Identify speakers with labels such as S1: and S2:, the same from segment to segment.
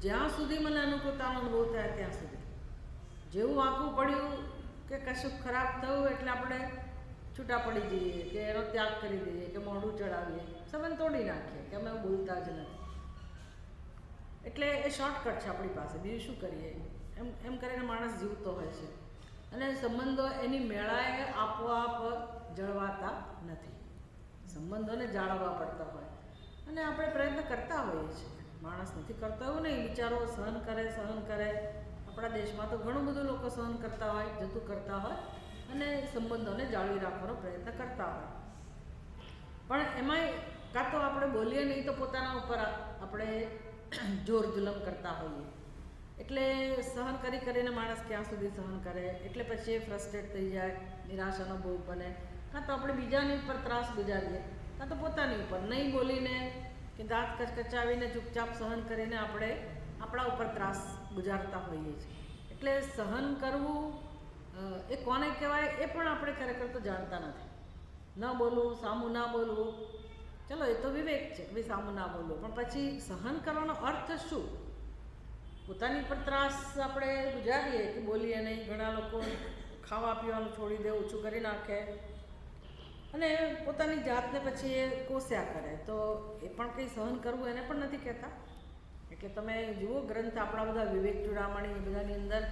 S1: જ્યાં સુધી મને અનુકૂળતાનો અનુભવ થાય ત્યાં સુધી. જેવું આંખું પડ્યું કે કશું ખરાબ થયું એટલે આપણે છૂટા પડી જઈએ કે એનો ત્યાગ કરી દઈએ કે મોઢું ચડાવીએ, સંબંધ તોડી નાખીએ કે અમે બોલતા જ નથી. એટલે એ શોર્ટકટ છે આપણી પાસે, બીજું શું કરીએ. એમ એમ કરીને માણસ જીવતો હોય છે અને સંબંધો એની મેળાએ આપોઆપ જળવાતા નથી. સંબંધોને જાળવવા પડતા હોય અને આપણે પ્રયત્ન કરતા હોઈએ છીએ. માણસ નથી કરતો એવું નહીં, વિચારો સહન કરે. આપણા દેશમાં તો ઘણું બધું લોકો સહન કરતા હોય, જતું કરતા હોય અને સંબંધોને જાળવી રાખવાનો પ્રયત્ન કરતા હોય. પણ એમાંય કાં તો આપણે બોલીએ નહીં તો પોતાના ઉપર આપણે જોર જુલમ કરતા હોઈએ. એટલે સહન કરીને માણસ ક્યાં સુધી સહન કરે, એટલે પછી એ ફ્રસ્ટ્રેટ થઈ જાય, નિરાશાનો ભોગ બને. કાં તો આપણે બીજાની ઉપર ત્રાસ ગુજારીએ, કાં તો પોતાની ઉપર નહીં બોલીને કે દાંત કચકચાવીને ચૂપચાપ સહન કરીને આપણે આપણા ઉપર ત્રાસ ગુજારતા હોઈએ છીએ. એટલે સહન કરવું એ કોને કહેવાય એ પણ આપણે ખરેખર તો જાણતા નથી. ન બોલવું, સામું ના બોલવું, ચલો એ તો વિવેક છે કે ભાઈ સામું ના બોલવું, પણ પછી સહન કરવાનો અર્થ શું? પોતાની પર ત્રાસ આપણે ગુજારીએ કે બોલીએ નહીં. ઘણા લોકો ખાવા પીવાનું છોડી દે, ઓછું કરી નાખે અને પોતાની જાતને પછી એ કોસ્યા કરે, તો એ પણ કંઈ સહન કરવું એને પણ નથી કહેતા. એટલે તમે જુઓ ગ્રંથ આપણા બધા વિવેક ચૂડામણી એ બધાની અંદર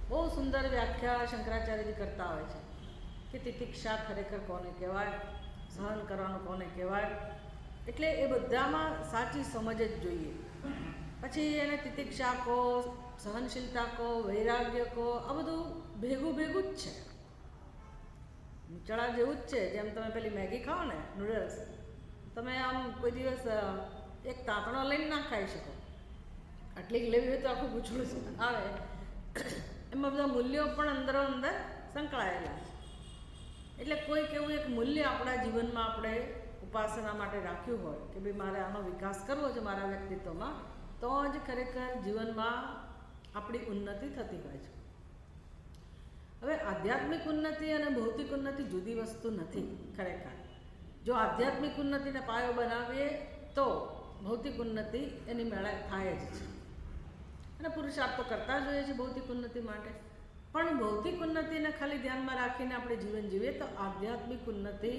S1: બહુ સુંદર વ્યાખ્યા શંકરાચાર્યજી કરતા હોય છે કે તિતિક્ષા ખરેખર કોને કહેવાય, સહન કરવાનું કોને કહેવાય. એટલે એ બધામાં સાચી સમજ જ જોઈએ. પછી એને તિતિક્ષા કહો, સહનશીલતા કહો, વૈરાગ્ય કહો, આ બધું ભેગું જ છે. ચણા જેવું જ છે. જેમ તમે પેલી મેગી ખાઓ ને, નૂડલ્સ, તમે આમ કોઈ દિવસ એક તાંતણો લઈને ના ખાઈ શકો. આટલી લેવી હોય તો આખું પૂછડું આવે. એમાં બધા મૂલ્યો પણ અંદર સંકળાયેલા છે. એટલે કોઈક એવું એક મૂલ્ય આપણા જીવનમાં આપણે ઉપાસના માટે રાખ્યું હોય કે ભાઈ મારે આનો વિકાસ કરવો છે મારા વ્યક્તિત્વમાં, તો જ ખરેખર જીવનમાં આપણી ઉન્નતિ થતી હોય છે. હવે આધ્યાત્મિક ઉન્નતિ અને ભૌતિક ઉન્નતિ જુદી વસ્તુ નથી ખરેખર. જો આધ્યાત્મિક ઉન્નતિને પાયો બનાવીએ તો ભૌતિક ઉન્નતિ એની મેળા થાય જ છે અને પુરુષાર્થ તો કરતા જ હોઈએ છીએ ભૌતિક ઉન્નતિ માટે. પણ ભૌતિક ઉન્નતિને ખાલી ધ્યાનમાં રાખીને આપણે જીવન જીવીએ તો આધ્યાત્મિક ઉન્નતિ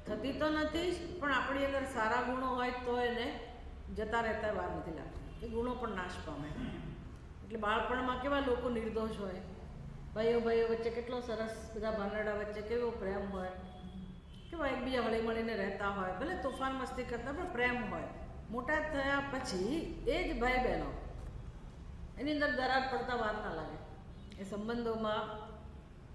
S1: થતી તો નથી જ, પણ આપણી અંદર સારા ગુણો હોય તો એને જતા રહેતા વાર નથી લાગતી. એ ગુણો પણ નાશ પામે. એટલે બાળપણમાં કેવા લોકો નિર્દોષ હોય, ભાઈઓ વચ્ચે કેટલો સરસ, બધા ભાંડડા વચ્ચે કેવો પ્રેમ હોય, કેવા એકબીજા હળી મળીને રહેતા હોય, ભલે તોફાન મસ્તી કરતા પણ પ્રેમ હોય. મોટા થયા પછી એ જ ભાઈ બહેનો એની અંદર દરાર પડતા વાર ના લાગે, એ સંબંધોમાં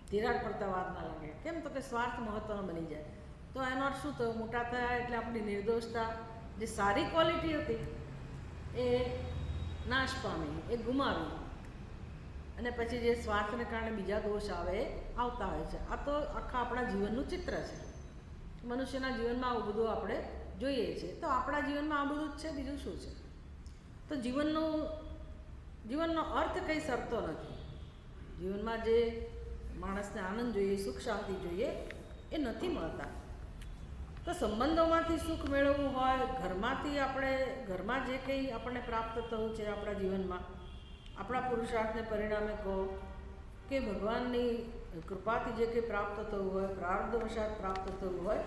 S1: તિરાડ પડતા વાર ના લાગે. કેમ તો કે સ્વાર્થ મહત્વનો બની જાય. તો એનો અર્થ શું થયો? મોટા થયા એટલે આપણી નિર્દોષતા, જે સારી ક્વોલિટી હતી એ નાશ પામી, એ ગુમાવી અને પછી જે સ્વાર્થને કારણે બીજા દોષ આવે એ આવતા હોય છે. આ તો આખા આપણા જીવનનું ચિત્ર છે. મનુષ્યના જીવનમાં આવું બધું આપણે જોઈએ છીએ. તો આપણા જીવનમાં આ બધું જ છે, બીજું શું છે? તો જીવનનો અર્થ કંઈ સરતો નથી. જીવનમાં જે માણસને આનંદ જોઈએ, સુખ શાંતિ જોઈએ, એ નથી મળતા. તો સંબંધોમાંથી સુખ મેળવવું હોય, ઘરમાં જે કંઈ આપણને પ્રાપ્ત થવું છે આપણા જીવનમાં, આપણા પુરુષાર્થને પરિણામે કહો કે ભગવાનની કૃપાથી જે કંઈ પ્રાપ્ત થવું હોય, પ્રારબ્ધવશાત પ્રાપ્ત થવું હોય,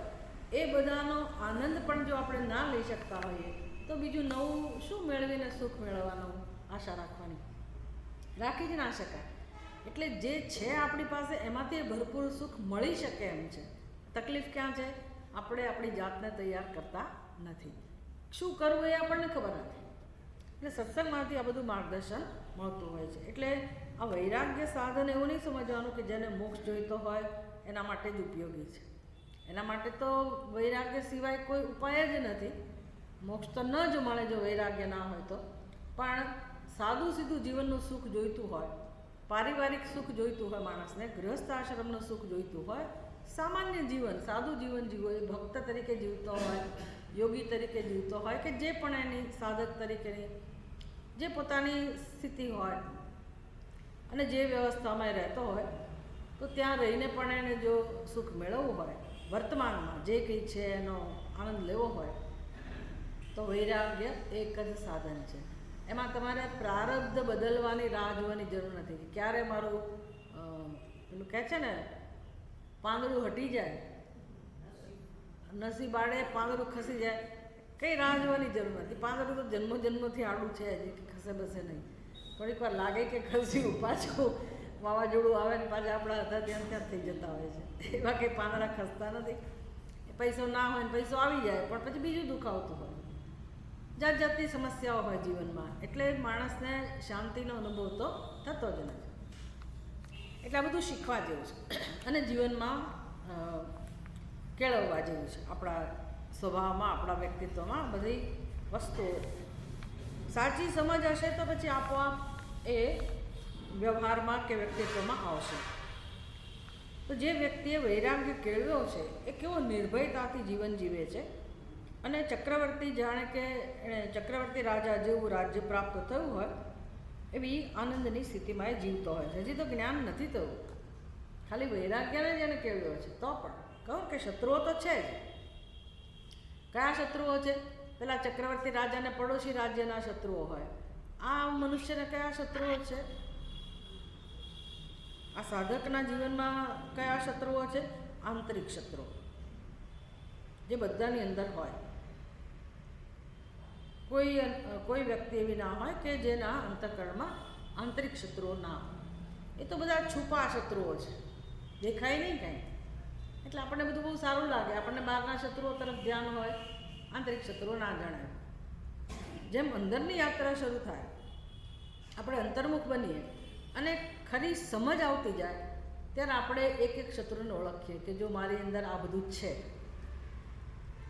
S1: એ બધાનો આનંદ પણ જો આપણે ના લઈ શકતા હોઈએ તો બીજું નવું શું મેળવીને સુખ મેળવવાનો આશા રાખી જ ના શકાય. એટલે જે છે આપણી પાસે એમાંથી ભરપૂર સુખ મળી શકે એમ છે. તકલીફ ક્યાં છે? આપણે આપણી જાતને તૈયાર કરતા નથી. શું કરવું એ આપણને ખબર નથી. એટલે સત્સંગમાંથી આ બધું માર્ગદર્શન મળતું હોય છે. એટલે આ વૈરાગ્ય સાધન એવું નહીં સમજવાનું કે જેને મોક્ષ જોઈતો હોય એના માટે જ ઉપયોગી છે. એના માટે તો વૈરાગ્ય સિવાય કોઈ ઉપાય જ નથી. મોક્ષ તો ન જ મળે જો વૈરાગ્ય ના હોય તો. પણ સાદું સીધું જીવનનું સુખ જોઈતું હોય, પારિવારિક સુખ જોઈતું હોય, માણસને ગૃહસ્થ આશ્રમનું સુખ જોઈતું હોય, સામાન્ય જીવન, સાદું જીવન જીવો, એ ભક્ત તરીકે જીવતો હોય, યોગી તરીકે જીવતો હોય કે જે પણ એની સાધક તરીકેની જે પોતાની સ્થિતિ હોય અને જે વ્યવસ્થામાં રહેતો હોય, તો ત્યાં રહીને પણ એને જો સુખ મેળવવું હોય, વર્તમાનમાં જે કંઈ છે એનો આનંદ લેવો હોય, તો વૈરાગ્ય એક જ સાધન છે. એમાં તમારે પ્રારબ્ધ બદલવાની રાહ જોવાની જરૂર નથી કે ક્યારે મારું પેલું કહે છે ને પાંદડું હટી જાય, નસીબ આડે પાંદડું ખસી જાય, કંઈ રાહ જોવાની જરૂર નથી. પાંદડું તો જન્મોથી આડું છે હજી, કે ખસે બસે નહીં. થોડીક વાર લાગે કે ખસ્યું, પાછું વાવાઝોડું આવે ને પાછા આપણા હતા ત્યાં થઈ જતા હોય છે. એવા કંઈ પાંદડા ખસતા નથી. પૈસો ના હોય ને પૈસો આવી જાય પણ પછી બીજું દુઃખ આવતું હોય, જાત જાતની સમસ્યાઓ હોય જીવનમાં. એટલે માણસને શાંતિનો અનુભવ તો થતો જ નથી. એટલે આ બધું શીખવા જેવું છે અને જીવનમાં કેળવવા જેવું છે. આપણા સ્વભાવમાં, આપણા વ્યક્તિત્વમાં બધી વસ્તુઓ સાચી સમજ હશે તો પછી આપોઆપ એ વ્યવહારમાં કે વ્યક્તિત્વમાં આવશે. તો જે વ્યક્તિએ વૈરાગ્ય કેળવ્યો છે એ કેવો નિર્ભયતાથી જીવન જીવે છે અને ચક્રવર્તી જાણે કે એણે ચક્રવર્તી રાજા જેવું રાજ્ય પ્રાપ્ત થયું હોય એવી આનંદની સ્થિતિમાં એ જીવતો હોય છે. હજી તો જ્ઞાન નથી થયું, ખાલી વૈરાગ્યને જ એને કેળવ્યો છે. તો પણ કહું કે શત્રુઓ તો છે જ. કયા શત્રુઓ છે? પેલા ચક્રવર્તી રાજાને પડોશી રાજ્યના શત્રુઓ હોય. આ મનુષ્યને કયા શત્રુઓ છે? આ સાધકના જીવનમાં કયા શત્રુઓ છે? આંતરિક શત્રુઓ, જે બધાની અંદર હોય. કોઈ વ્યક્તિ એવી ના હોય કે જેના અંતઃકરણમાં આંતરિક શત્રુઓ ના હોય. એ તો બધા છુપા શત્રુઓ છે, દેખાય નહીં કાંઈ. એટલે આપણને બધું બહુ સારું લાગે. આપણને બહારના શત્રુઓ તરફ ધ્યાન હોય, આંતરિક શત્રુઓ ના જણાય. જેમ અંદરની યાત્રા શરૂ થાય, આપણે અંતર્મુખ બનીએ અને ખરી સમજ આવતી જાય ત્યારે આપણે એક એક શત્રુને ઓળખીએ કે જો મારી અંદર આ બધું જ છે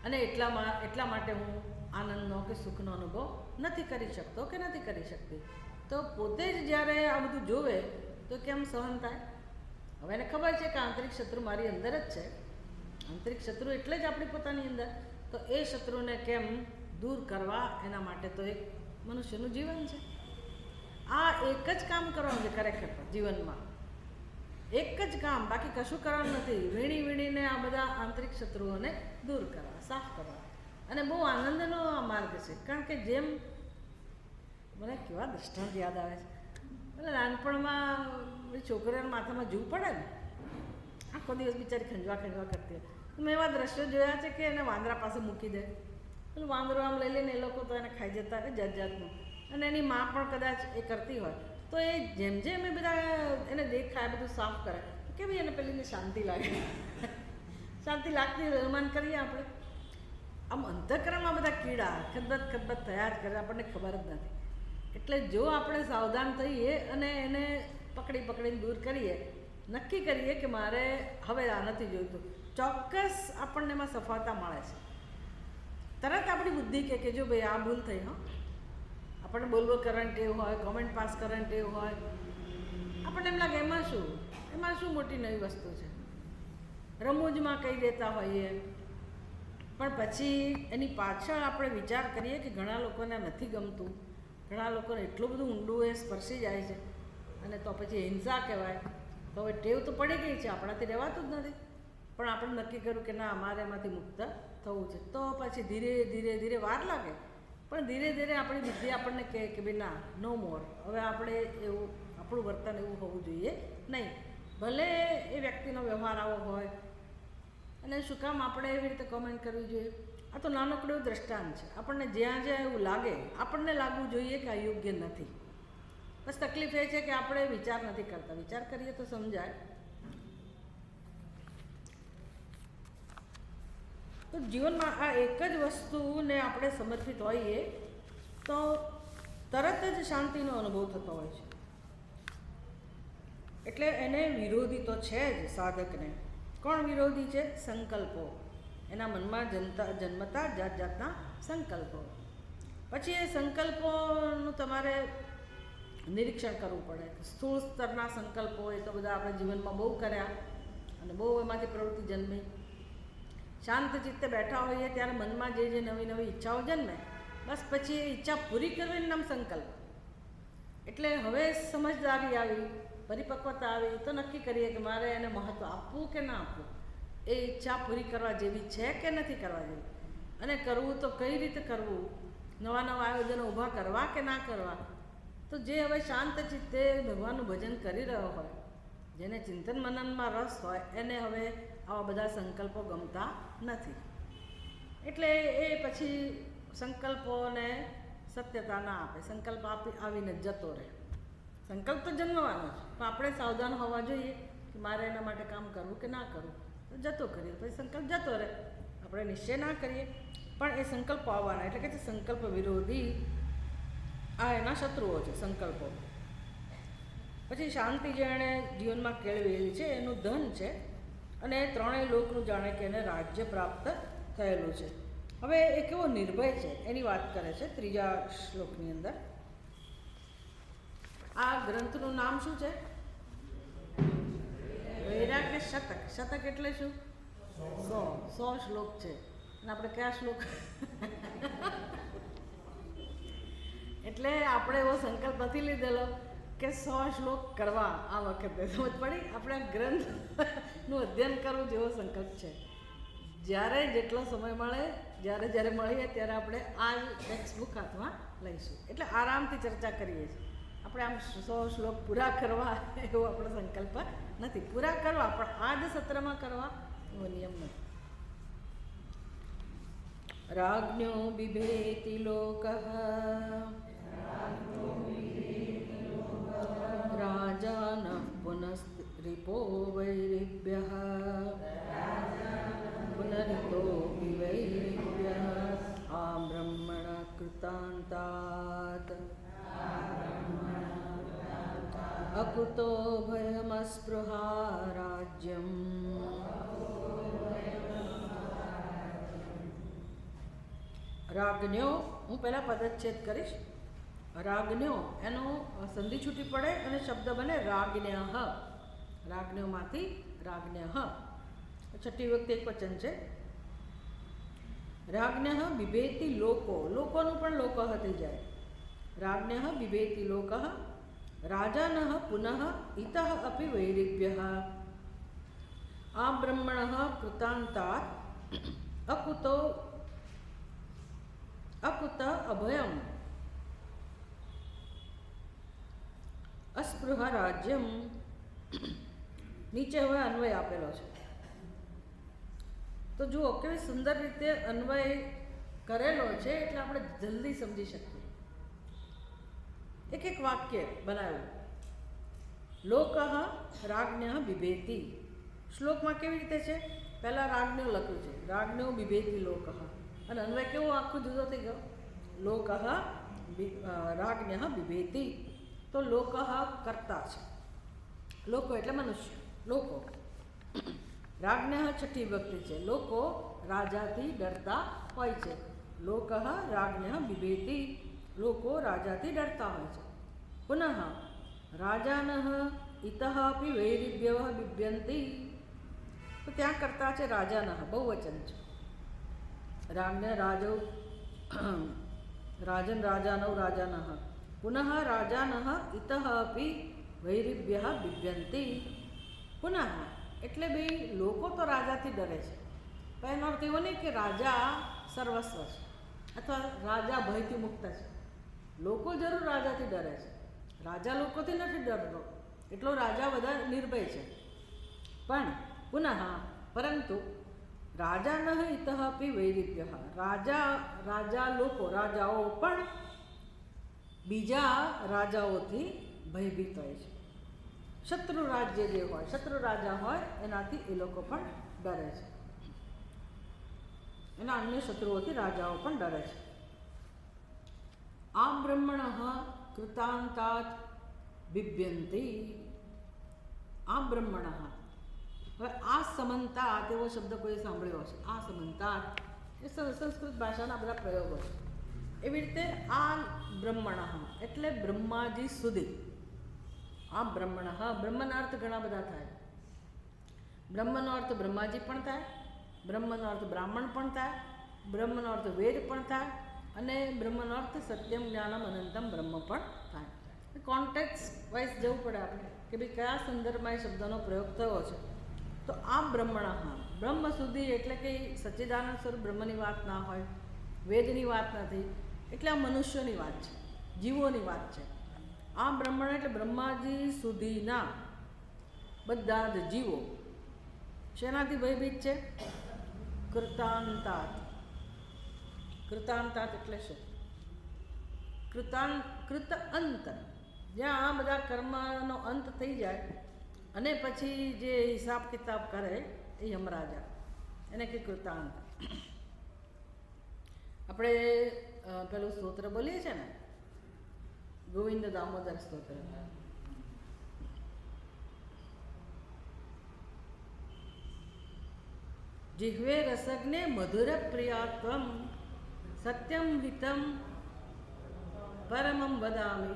S1: અને એટલા માટે હું આનંદનો કે સુખનો અનુભવ નથી કરી શકતો કે નથી કરી શકતી. તો પોતે જ જ્યારે આ બધું જોવે તો કેમ સહન થાય? હવે એને ખબર છે કે આંતરિક શત્રુ મારી અંદર જ છે. આંતરિક શત્રુ એટલે જ આપણી પોતાની અંદર. તો એ શત્રુને કેમ દૂર કરવા, એના માટે તો એક મનુષ્યનું જીવન છે. આ એક જ કામ કરવાનું છે ખરેખર જીવનમાં, એક જ કામ, બાકી કશું કરવાનું નથી. વીણીને આ બધા આંતરિક શત્રુઓને દૂર કરવા, સાફ કરવા. અને બહુ આનંદનો આ માર્ગ છે. કારણ કે જેમ મને કેવા દૃષ્ટાંત યાદ આવે છે, એટલે નાનપણમાં છોકરીઓના માથામાં જૂ પડે ને, આખો દિવસ બિચારી ખંજવા કરતી હોય. મેં એવા દ્રશ્યો જોયા છે કે એને વાંદરા પાસે મૂકી દે, એટલે વાંદરો આમ લઈ લઈને એ લોકો તો એને ખાઈ જતા હોય જાતનું. અને એની માં પણ કદાચ એ કરતી હોય તો એ જેમ એ બધા એને દેખાય, બધું સાફ કરે, કેવી એને પેલીને શાંતિ લાગે. શાંતિ લાગતી અનુમાન કરીએ આપણે. આમ અંતઃકરણમાં બધા કીડા ખદબદ થયા જ કરે, આપણને ખબર જ નથી. એટલે જો આપણે સાવધાન થઈએ અને એને પકડીને દૂર કરીએ, નક્કી કરીએ કે મારે હવે આ નથી જોઈતું, ચોક્કસ આપણને એમાં સફળતા મળે છે. તરત આપણી બુદ્ધિ કે જો ભાઈ આ ભૂલ થઈ. આપણને બોલવો કરંટ એવું હોય, કોમેન્ટ પાસ કરંટ એવું હોય, આપણને એમ લાગે એમાં શું મોટી નવી વસ્તુ છે, રમૂજમાં કહી દેતા હોઈએ. પણ પછી એની પાછળ આપણે વિચાર કરીએ કે ઘણા લોકોને નથી ગમતું, ઘણા લોકોને એટલું બધું ઊંડું એ સ્પર્શી જાય છે અને તો પછી હિંસા કહેવાય. તો હવે ટેવ તો પડી ગઈ છે, આપણાથી રહેવાતું જ નથી. પણ આપણે નક્કી કર્યું કે ના, અમારે એમાંથી મુક્ત થવું છે. તો પછી ધીરે વાર લાગે, પણ ધીરે આપણી બુદ્ધિ આપણને કહે કે ભાઈ ના, નો મોર, હવે આપણે એવું આપણું વર્તન એવું હોવું જોઈએ નહીં. ભલે એ વ્યક્તિનો વ્યવહાર આવો હોય. અને શું કામ આપણે એવી રીતે કોમેન્ટ કરવી જોઈએ? આ તો નાનકડું દ્રષ્ટાંત છે. આપણને જ્યાં એવું લાગે, આપણને લાગવું જોઈએ કે આ યોગ્ય નથી. બસ તકલીફ એ છે કે આપણે વિચાર નથી કરતા. વિચાર કરીએ તો સમજાય. તો જીવનમાં આ એક જ વસ્તુને આપણે સમર્પિત હોઈએ તો તરત જ શાંતિનો અનુભવ થતો હોય છે. એટલે એને વિરોધી તો છે જ સાધકને. કોણ વિરોધી છે? સંકલ્પો. એના મનમાં જન્મતા જાતના સંકલ્પો. પછી એ સંકલ્પોનું તમારે નિરીક્ષણ કરવું પડે. સ્થૂળ સ્તરના સંકલ્પો એ તો બધા આપણે જીવનમાં બહુ કર્યા અને બહુ એમાંથી પ્રવૃત્તિ જન્મી. શાંત ચિત્તે બેઠા હોઈએ ત્યારે મનમાં જે નવી ઈચ્છાઓ જન્મે, બસ પછી એ ઈચ્છા પૂરી કરવીનું નામ સંકલ્પ. એટલે હવે સમજદારી આવી, પરિપક્વતા આવી, તો નક્કી કરીએ કે મારે એને મહત્ત્વ આપવું કે ના આપવું, એ ઈચ્છા પૂરી કરવા જેવી છે કે નથી કરવા જેવી, અને કરવું તો કઈ રીતે કરવું, નવા નવા આયોજનો ઊભા કરવા કે ના કરવા. તો જે હવે શાંત ચિત્તે ભગવાનનું ભજન કરી રહ્યો હોય, જેને ચિંતન મનનમાં રસ હોય, એને હવે આવા બધા સંકલ્પો ગમતા નથી. એટલે એ પછી સંકલ્પોને સત્યતા ના આપે, સંકલ્પ આવીને જતો રહે. સંકલ્પ તો જન્મવાનો છે, પણ આપણે સાવધાન હોવા જોઈએ કે મારે એના માટે કામ કરવું કે ના કરવું. તો જતો કરીએ, પછી સંકલ્પ જતો રહે. આપણે નિશ્ચય ના કરીએ પણ એ સંકલ્પો આવવાના, એટલે કે સંકલ્પ વિરોધી આ એના શત્રુઓ છે સંકલ્પો. પછી શાંતિ જે એણે જીવનમાં કેળવેલી છે એનું ધન છે, અને ત્રણેય લોકનું જાણે કે એને રાજ્ય પ્રાપ્ત થયેલું છે. હવે એ કેવો નિર્ભય છે એની વાત કરે છે 3જા શ્લોકની અંદર. આ ગ્રંથનું નામ શું છે? વૈરાગ્ય શતક. શતક એટલે શું? 100 શ્લોક છે. અને આપણે કયા શ્લોક? એટલે આપણે એવો સંકલ્પ નથી લીધેલો કે 100 શ્લોક કરવા આ વખતે. સમજ પડી? આપણે ગ્રંથનું અધ્યયન કરવું જેવો સંકલ્પ છે. જ્યારે જેટલો સમય મળે, જ્યારે મળીએ ત્યારે આપણે આ ટેક્સ્ટ બુક હાથમાં લઈશું. એટલે આરામથી ચર્ચા કરીએ છીએ. આપણે આમ 100 શ્લોક પૂરા કરવા એવો આપણો સંકલ્પ નથી. પૂરા કરવા પણ આ જ સત્રમાં કરવા એવો નિયમ નથી. રાજ્ઞો બિભેતિ લોકઃ રાજાન પુનસ્ત્રિપો વૈરિભ્યઃ પુનરિતો વૈરિભ્યઃ આ બ્રહ્મણ કૃતાંતાત અકુતો ભયમસ્પૃહા રાજ્યમ. રાજ્ઞો, હું પહેલાં પદચ્છેદ કરીશ. રાજ્ઞો એનો સંધિ છૂટી પડે અને શબ્દ બને રાજ્ઞઃ. રાજ્ઞોમાંથી રાજ્ઞઃ. છઠ્ઠી વખતે એક વચન છે. રાજ્ઞઃ બિભેતિ લોકો. લોકોનું પણ લોક થઈ જાય. રાજ્ઞઃ બિભેતિ લોકઃ રાજાનઃ પુનઃ ઇતઃ અપિ વૈરિભ્યઃ આ બ્રહ્મણઃ કૃતાંતાત અકુત અભયમ અસ્પૃહ રાજ્યમ. નીચે હવે અન્વય આપેલો છે. તો જુઓ કેવી સુંદર રીતે અન્વય કરેલો છે, એટલે આપણે જલ્દી સમજી શકીએ. એક વાક્ય બનાવ્યું. લોકઃ રાજ્ઞઃ બિભેતિ. શ્લોકમાં કેવી રીતે છે? પહેલાં રાજ્ઞો લખ્યું છે, રાજ્ઞો બિભેતિ લોકઃ, અને અન્વય કેવો આખું જુદો થઈ ગયો. લોકઃ રાજ્ઞઃ બિભેતિ. તો લોકઃ કર્તા છે. લોકો એટલે મનુષ્ય, લોકો. રાજ્ઞઃ છઠ્ઠી વિભક્તિ છે. લોકો રાજાથી ડરતા હોય છે. લોકઃ રાજ્ઞઃ બિભેતિ. લોકો રાજાથી ડરતા હોય છે. પુનઃ રાજાનઃ ઇતઃ અપિ વૈરિભ્યઃ બિભ્યન્તિ. તો ત્યાં કરતા છે રાજાનઃ, બહુવચન છે. રાજ્ઞ રાજૌ રાજન રાજાનૌ રાજાનઃ. પુનઃ રાજાનઃ ઇતઃ અપિ વૈરિભ્યઃ બિભ્યન્તિ. પુનઃ એટલે ભાઈ લોકો તો રાજાથી ડરે છે, પણ એનો અર્થ એવો નહીં કે રાજા સર્વસ્વ છે અથવા રાજા ભયથી મુક્ત છે. લોકો જરૂર રાજાથી ડરે છે. રાજા લોકોથી નથી ડરતો, એટલો રાજા બધા નિર્ભય છે. પણ પુનઃ પરંતુ રાજાનઃ ઇતઃ અપિ વૈરિભ્યઃ. રાજા લોકો, રાજાઓ પણ બીજા રાજાઓથી ભયભીત હોય છે. શત્રુ રાજ્ય જે હોય, શત્રુ રાજા હોય, એનાથી એ લોકો પણ ડરે છે. એના અન્ય શત્રુઓથી રાજાઓ પણ ડરે છે. આ બ્રહ્મણઃ કૃતાંતાત બિભ્યન્તિ. આ બ્રહ્મણઃ. હવે આ સમંતાત એવો શબ્દ કોઈ સાંભળ્યો હશે. આ સમંતાત એ સંસ્કૃત ભાષાના બધા પ્રયોગો છે. એવી રીતે આ બ્રહ્મણઃ એટલે બ્રહ્માજી સુધી. આ બ્રહ્મણઃ, બ્રહ્મના અર્થ ઘણા બધા થાય. બ્રહ્મનો અર્થ બ્રહ્માજી પણ થાય, બ્રહ્મનો અર્થ બ્રાહ્મણ પણ થાય, બ્રહ્મનો અર્થ વેદ પણ થાય, અને બ્રહ્મનો અર્થ સત્યમ જ્ઞાનમ અનંતમ બ્રહ્મ પણ થાય. કોન્ટેક્સ્ટ વાઇઝ જવું પડે આપણે કે ભાઈ કયા સંદર્ભમાં એ શબ્દનો પ્રયોગ થયો છે. તો આ બ્રહ્મણઃ, બ્રહ્મ સુધી એટલે કે સચ્ચિદાનંદ સ્વરૂપ બ્રહ્મની વાત ના હોય, વેદની વાત નથી, એટલે આ મનુષ્યોની વાત છે, જીવોની વાત છે. આ બ્રહ્મણ એટલે બ્રહ્માજી સુધીના બધા જ જીવો શેનાથી ભયભીત છે? કૃતાંતાત. કૃતાંતાત એટલે શું? કૃત અંત, જ્યાં આ બધા કર્મનો અંત થઈ જાય અને પછી જે હિસાબ કિતાબ કરે એ યમરાજા, એને કે કૃતાંત. આપણે પેલું સ્તોત્ર બોલીએ છીએ ને, ગોવિંદ દામોદર સ્તોત્ર. जिह्वे रसग्ने मधुर प्रियात्वं सत्यम हितम परमं वदामि.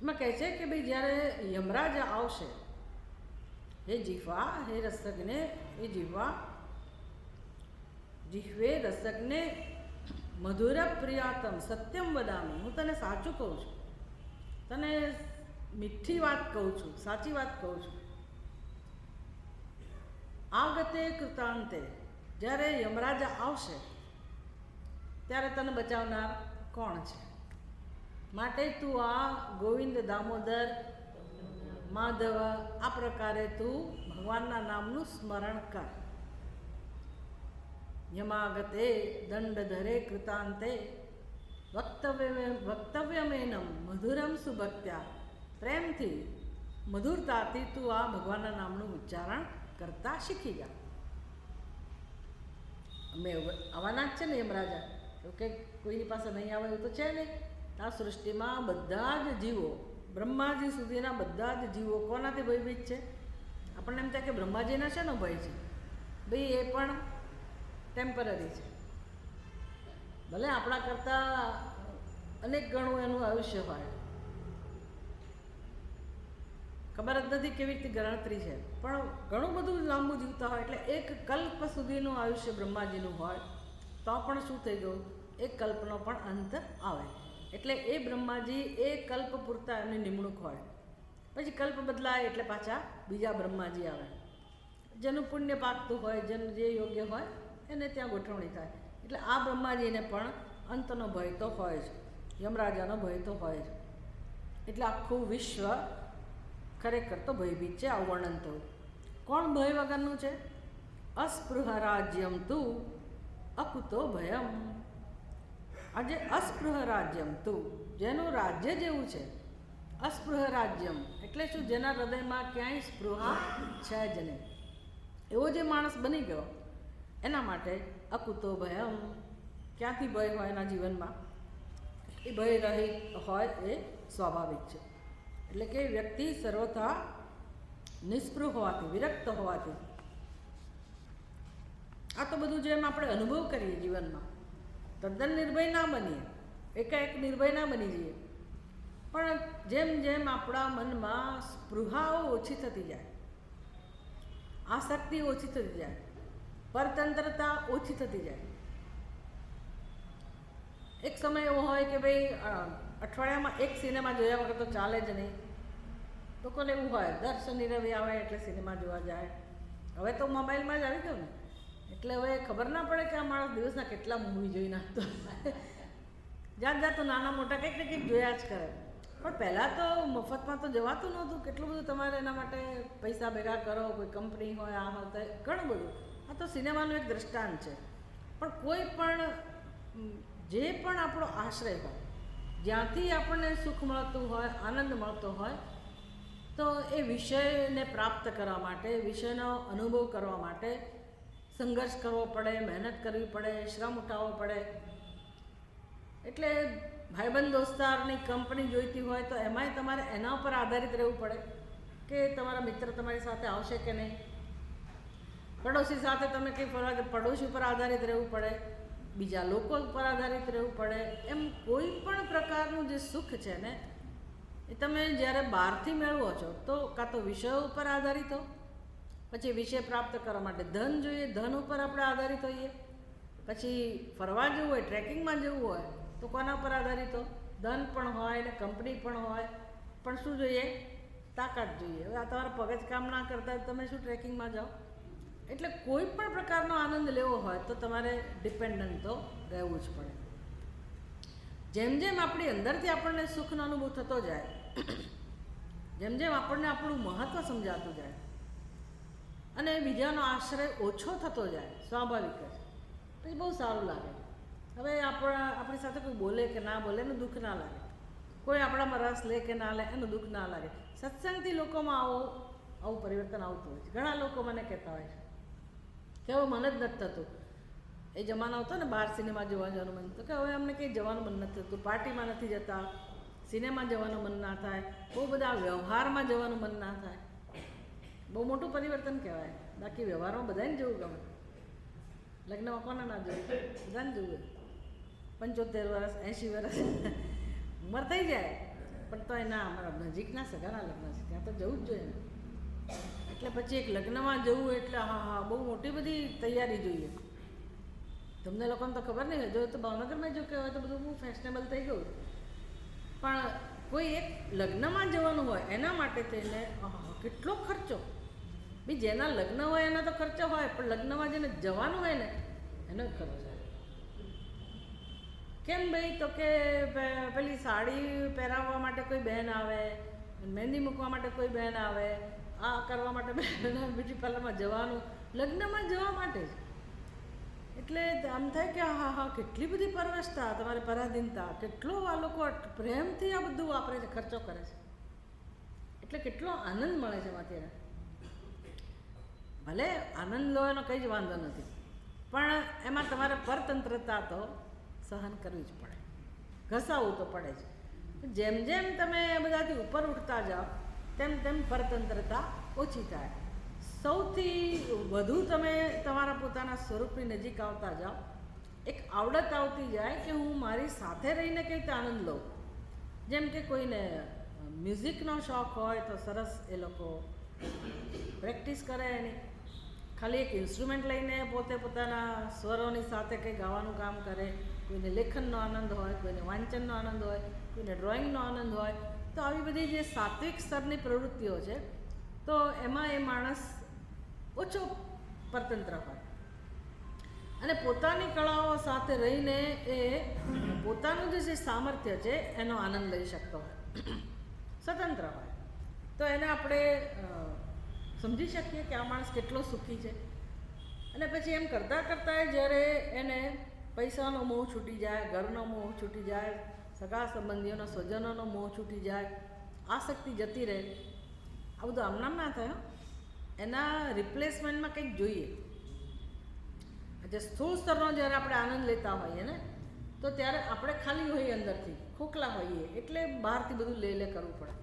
S1: એમાં કહે છે કે ભાઈ જ્યારે યમરાજ આવશે, હે જીહ્વા, હે રસગ્ને, હે જીહ્વા, જીહ્વે રસગ્ને મધુર પ્રિયાતમ સત્યમ વદામી, હું તને સાચું કહું છું, તને મીઠી વાત કહું છું, સાચી વાત કહું છું. આગતે કૃતાંતે, જ્યારે યમરાજા આવશે ત્યારે તને બચાવનાર કોણ છે? માટે તું આ ગોવિંદ દામોદર માધવ આ પ્રકારે તું ભગવાનના નામનું સ્મરણ કર. યમાગતે દંડધરે કૃતાંતે વક્તવ્યમેનમ મધુરમ સુભક્ત્યા, પ્રેમથી મધુરતાથી તું આ ભગવાનના નામનું ઉચ્ચારણ કરતા શીખી જા. અમે આવવાના જ છે ને યમરાજા, કે કોઈની પાસે નહીં આવે એવું તો છે નહીં. આ સૃષ્ટિમાં બધા જ જીવો, બ્રહ્માજી સુધીના બધા જ જીવો કોનાથી ભયભીત છે? આપણને એમ થાય કે બ્રહ્માજીના શેનો ભય છે? ભાઈ એ પણ ટેમ્પરરી છે. ભલે આપણા કરતાં અનેક ગણું એનું આયુષ્ય હોય, ખબર જ નથી કેવી રીતે ગણતરી છે, પણ ઘણું બધું લાંબુ જીવતા હોય. એટલે એક કલ્પ સુધીનું આયુષ્ય બ્રહ્માજીનું હોય તો પણ શું થઈ ગયું? એક કલ્પનો પણ અંત આવે. એટલે એ બ્રહ્માજી એ કલ્પ પૂરતા એમની નિમણૂક હોય, પછી કલ્પ બદલાય એટલે પાછા બીજા બ્રહ્માજી આવે. જેનું પુણ્ય પાકતું હોય, જેનું જે યોગ્ય હોય એને ત્યાં ગોઠવણી થાય. એટલે આ બ્રહ્માજીને પણ અંતનો ભય તો હોય જ, યમરાજાનો ભય તો હોય જ. એટલે આખું વિશ્વ ખરેખર તો ભયભીત છે. આવું વર્ણન થયું. કોણ ભય વગરનું છે? અસ્પૃહ રાજ્યમ તું અકુતો ભયમ. આજે અસ્પૃહ રાજ્યમ તું, જેનું રાજ્ય જેવું છે. અસ્પૃહ રાજ્યમ એટલે શું? જેના હૃદયમાં ક્યાંય સ્પૃહા છે જ નહીં, એવો જે માણસ બની ગયો એના માટે અકુતો ભયમ. ક્યાંથી ભય હોય એના જીવનમાં? એ ભય રહિત હોય એ સ્વાભાવિક છે. એટલે કે વ્યક્તિ સર્વથા નિસ્પૃહ હોવાથી, વિરક્ત હોવાથી. આ તો બધું જેમ આપણે અનુભવ કરીએ જીવનમાં, તદ્દન નિર્ભય ના બનીએ, એકાએક નિર્ભય ના બની જઈએ, પણ જેમ જેમ આપણા મનમાં સ્પૃહાઓ ઓછી થતી જાય, આસક્તિ ઓછી થતી જાય, પરતંત્રતા ઓછી થતી જાય. એક સમય એવો હોય કે ભાઈ અઠવાડિયામાં એક સિનેમા જોયા વગર તો ચાલે જ નહીં. લોકોને એવું હોય દર શનિ રવિ આવે એટલે સિનેમા જોવા જાય. હવે તો મોબાઈલમાં જ આવી ગયો ને, એટલે હવે ખબર ના પડે કે આ માણસ દિવસના કેટલા મૂવી જોઈ નાખતો. જાત જાત નાના મોટા કંઈક ને કંઈક જોયા જ કરે. પણ પહેલાં તો મફતમાં તો જવાતું નહોતું. કેટલું બધું તમારે એના માટે પૈસા ભેગા કરો, કોઈ કંપની હોય, આ હોય, તો ઘણું બધું. આ તો સિનેમાનું એક દ્રષ્ટાંત છે. પણ કોઈ પણ જે પણ આપણો આશ્રય હોય, જ્યાંથી આપણને સુખ મળતું હોય, આનંદ મળતો હોય, તો એ વિષયને પ્રાપ્ત કરવા માટે, વિષયનો અનુભવ કરવા માટે સંઘર્ષ કરવો પડે, મહેનત કરવી પડે, શ્રમ ઉઠાવવો પડે. એટલે ભાઈબંધ દોસ્તારની કંપની જોઈતી હોય તો એમાંય તમારે એના ઉપર આધારિત રહેવું પડે કે તમારા મિત્ર તમારી સાથે આવશે કે નહીં. પડોશી સાથે તમે કંઈ ફરવા, પડોશી ઉપર આધારિત રહેવું પડે, બીજા લોકો ઉપર આધારિત રહેવું પડે. એમ કોઈ પણ પ્રકારનું જે સુખ છે ને એ તમે જ્યારે બહારથી મેળવો છો તો કાં તો વિષયો ઉપર આધારિત હો, પછી વિષય પ્રાપ્ત કરવા માટે ધન જોઈએ, ધન ઉપર આપણે આધારિત હોઈએ. પછી ફરવા જવું હોય, ટ્રેકિંગમાં જવું હોય તો કોના પર આધારિત હો? ધન પણ હોય ને કંપની પણ હોય, પણ શું જોઈએ? તાકાત જોઈએ. હવે આ તમારા પગ જ કામ ના કરતા તમે શું ટ્રેકિંગમાં જાઓ? એટલે કોઈ પણ પ્રકારનો આનંદ લેવો હોય તો તમારે ડિપેન્ડન્ટ તો રહેવું જ પડે. જેમ જેમ આપણી અંદરથી આપણને સુખનો અનુભવ થતો જાય, જેમ જેમ આપણને આપણું મહત્ત્વ સમજાતું જાય અને બીજાનો આશ્રય ઓછો થતો જાય, સ્વાભાવિક જ, પછી બહુ સારું લાગે. હવે આપણી સાથે કોઈ બોલે કે ના બોલે એનું દુઃખ ના લાગે, કોઈ આપણામાં રસ લે કે ના લે એનું દુઃખ ના લાગે. સત્સંગથી લોકોમાં આવું પરિવર્તન આવતું હોય છે. ઘણા લોકો મને કહેતા હોય છે કે હવે મને જ નથી થતું. એ જમાનો હતો ને બહાર સિનેમા જોવા જવાનું મન, તો કે હવે અમને કંઈ જવાનું મન નથી થતું, પાર્ટીમાં નથી જતા, સિનેમા જવાનું મન ના થાય, બહુ બધા વ્યવહારમાં જવાનું મન ના થાય. બહુ મોટું પરિવર્તન કહેવાય. બાકી વ્યવહારમાં બધાને જવું ગમે, લગ્નમાં કોને ના જવું, બધાને જવું. 75 વર્ષ 80 વર્ષ ઉંમર થઈ જાય પણ તોય ના, અમારા નજીકના સગાના લગ્ન છે ત્યાં તો જવું જ જોઈએ ને. એટલે પછી એક લગ્નમાં જવું એટલે હા બહુ મોટી બધી તૈયારી જોઈએ. તમને લોકોને તો ખબર નહીં હોય, જો તો ભાવનગરમાં જો કહેવાય તો બધું બહુ ફેશનેબલ થઈ ગયું. પણ કોઈ એક લગ્નમાં જવાનું હોય એના માટે થઈને કેટલો ખર્ચો. બી જેના લગ્ન હોય એના તો ખર્ચો હોય, પણ લગ્નમાં જેને જવાનું હોય ને એનો જ ખર્ચો. કેમ ભાઈ? તો કે પેલી સાડી પહેરાવવા માટે કોઈ બહેન આવે, મહેંદી મૂકવા માટે કોઈ બહેન આવે, આ કરવા માટે બહેન બ્યુટી પાર્લરમાં જવાનું, લગ્નમાં જવા માટે જ. એટલે આમ થાય કે હા કેટલી બધી પરવશતા, તમારે પરાધીનતા, કેટલો આ લોકો પ્રેમથી આ બધું વાપરે છે, ખર્ચો કરે છે. એટલે કેટલો આનંદ મળે છે એમાંથી. ભલે આનંદ લો એનો કંઈ જ વાંધો નથી, પણ એમાં તમારે પરતંત્રતા તો સહન કરવી જ પડે, ઘસાવવું તો પડે જ. જેમ જેમ તમે બધાથી ઉપર ઉઠતા જાઓ તેમ તેમ પરતંત્રતા ઓછી થાય. સૌથી વધુ તમે તમારા પોતાના સ્વરૂપની નજીક આવતા જાઓ, એક આવડત આવતી જાય કે હું મારી સાથે રહીને કંઈક આનંદ લઉં. જેમ કે કોઈને મ્યુઝિકનો શોખ હોય તો સરસ, એ લોકો પ્રેક્ટિસ કરે એની, ખાલી એક ઇન્સ્ટ્રુમેન્ટ લઈને પોતે પોતાના સ્વરોની સાથે કંઈ ગાવાનું કામ કરે. કોઈને લેખનનો આનંદ હોય, કોઈને વાંચનનો આનંદ હોય, કોઈને ડ્રોઈંગનો આનંદ હોય. તો આવી બધી જે સાત્વિક સ્તરની પ્રવૃત્તિઓ છે તો એમાં એ માણસ ઓછો પરતંત્ર હોય અને પોતાની કળાઓ સાથે રહીને એ પોતાનું જે સામર્થ્ય છે એનો આનંદ લઈ શકતો હોય, સ્વતંત્ર હોય. તો એને આપણે સમજી શકીએ કે આ માણસ કેટલો સુખી છે. અને પછી એમ કરતાં કરતાં જ્યારે એને પૈસાનો મોહ છૂટી જાય, ઘરનો મોહ છૂટી જાય, સગા સંબંધીઓનો સ્વજનોનો મોહ છૂટી જાય, આસક્તિ જતી રહે. આ બધું આમનામ ના થાય. એના રિપ્લેસમેન્ટમાં કંઈક જોઈએ. જે સ્થૂળ સ્તરનો જ્યારે આપણે આનંદ લેતા હોઈએ ને તો ત્યારે આપણે ખાલી હોઈએ, અંદરથી ખોખલા હોઈએ, એટલે બહારથી બધું લે કરવું પડે.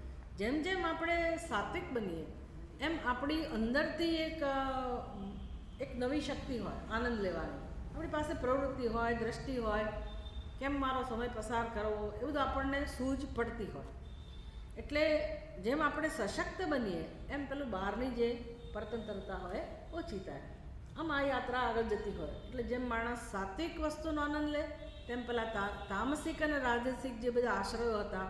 S1: જેમ જેમ આપણે સાત્વિક બનીએ એમ આપણી અંદરથી એક નવી શક્તિ હોય આનંદ લેવાની. આપણી પાસે પ્રવૃત્તિ હોય, દ્રષ્ટિ હોય, કેમ મારો સમય પસાર કરવો, એ બધું આપણને સૂઝ પડતી હોય. એટલે જેમ આપણે સશક્ત બનીએ એમ પેલું બહારની જે પરતંત્રતા હોય ઓછી થાય. આમ આ યાત્રા આગળ જતી હોય. એટલે જેમ માણસ સાત્વિક વસ્તુનો આનંદ લે તેમ પેલા તામસિક અને રાજસિક જે બધા આશ્રયો હતા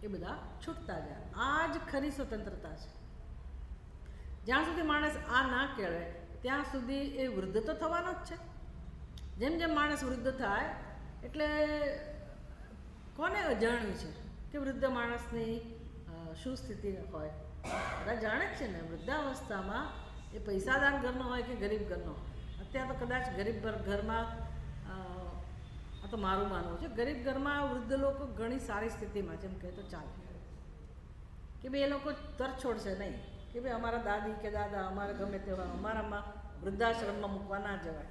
S1: એ બધા છૂટતા જાય. આ જ ખરી સ્વતંત્રતા છે. જ્યાં સુધી માણસ આ ના કેળવે ત્યાં સુધી એ વૃદ્ધ તો થવાનો જ છે. જેમ જેમ માણસ વૃદ્ધ થાય એટલે કોને અજાણ્યું છે કે વૃદ્ધ માણસની શું સ્થિતિ હોય? બધા જાણે જ છે ને. વૃદ્ધાવસ્થામાં એ પૈસાદાર ઘરનો હોય કે ગરીબ ઘરનો. અત્યારે તો કદાચ ગરીબ ઘરમાં, આ તો મારું માનવું છે, ગરીબ ઘરમાં વૃદ્ધ લોકો ઘણી સારી સ્થિતિમાં, જેમ કહે તો ચાલે, કે ભાઈ એ લોકો તર છોડશે નહીં કે ભાઈ અમારા દાદી કે દાદા અમારે ગમે તેવા અમારામાં વૃદ્ધાશ્રમમાં મૂકવા ના જવાય,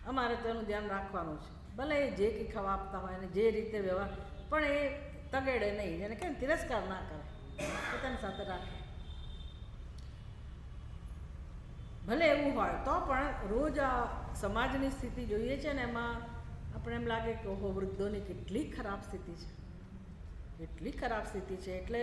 S1: અમારે તેનું ધ્યાન રાખવાનું છે. ભલે એ જે કંઈ ખાવા આપતા હોય અને જે રીતે વ્યવહાર, પણ એ તગેડે નહીં, જેને કે તિરસ્કાર ના કરે, પોતાની સાથે રાખે. ભલે એવું હોય તો પણ રોજ આ સમાજની સ્થિતિ જોઈએ છે ને એમાં આપણે એમ લાગે કે ઓહો, વૃદ્ધોની કેટલી ખરાબ સ્થિતિ છે, કેટલી ખરાબ સ્થિતિ છે. એટલે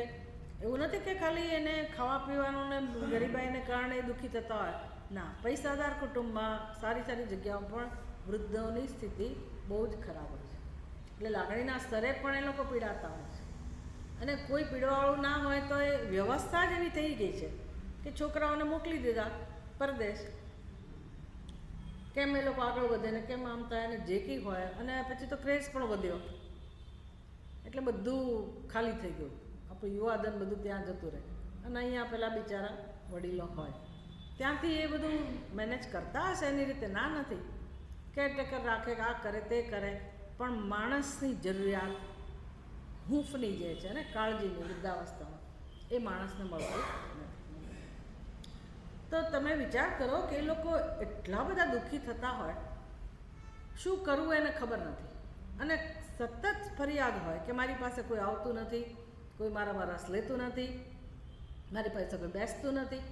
S1: એવું નથી કે ખાલી એને ખાવા પીવાનું ને ગરીબાઈને કારણે દુઃખી થતા હોય. ના, પૈસાદાર કુટુંબમાં સારી સારી જગ્યાઓ પણ વૃદ્ધોની સ્થિતિ બહુ જ ખરાબ હોય છે. એટલે લાગણીના સ્તરે પણ એ લોકો પીડાતા હોય છે. અને કોઈ પીડવાવાળું ના હોય તો એ વ્યવસ્થા જ એવી થઈ ગઈ છે કે છોકરાઓને મોકલી દીધા પરદેશ, કેમ એ લોકો આગળ વધે ને કેમ આમ થાય ને જે કંઈ હોય, અને પછી તો ક્રેઝ પણ વધ્યો એટલે બધું ખાલી થઈ ગયું, આપણું યુવાધન બધું ત્યાં જતું રહે. અને અહીંયા પેલા બિચારા વડીલો હોય ત્યાંથી એ બધું મેનેજ કરતા હશે એની રીતે, ના નથી, કેરટેકર રાખે કે આ કરે તે કરે, પણ માણસની જરૂરિયાત હૂંફની જે છે ને કાળજીની વૃદ્ધાવસ્થામાં એ માણસને મળતી નથી. તો તમે વિચાર કરો કે એ લોકો એટલા બધા દુઃખી થતા હોય, શું કરવું એને ખબર નથી, અને સતત ફરિયાદ હોય કે મારી પાસે કોઈ આવતું નથી, કોઈ મારામાં રસ લેતું નથી, મારી પાસે કોઈ બેસતું નથી.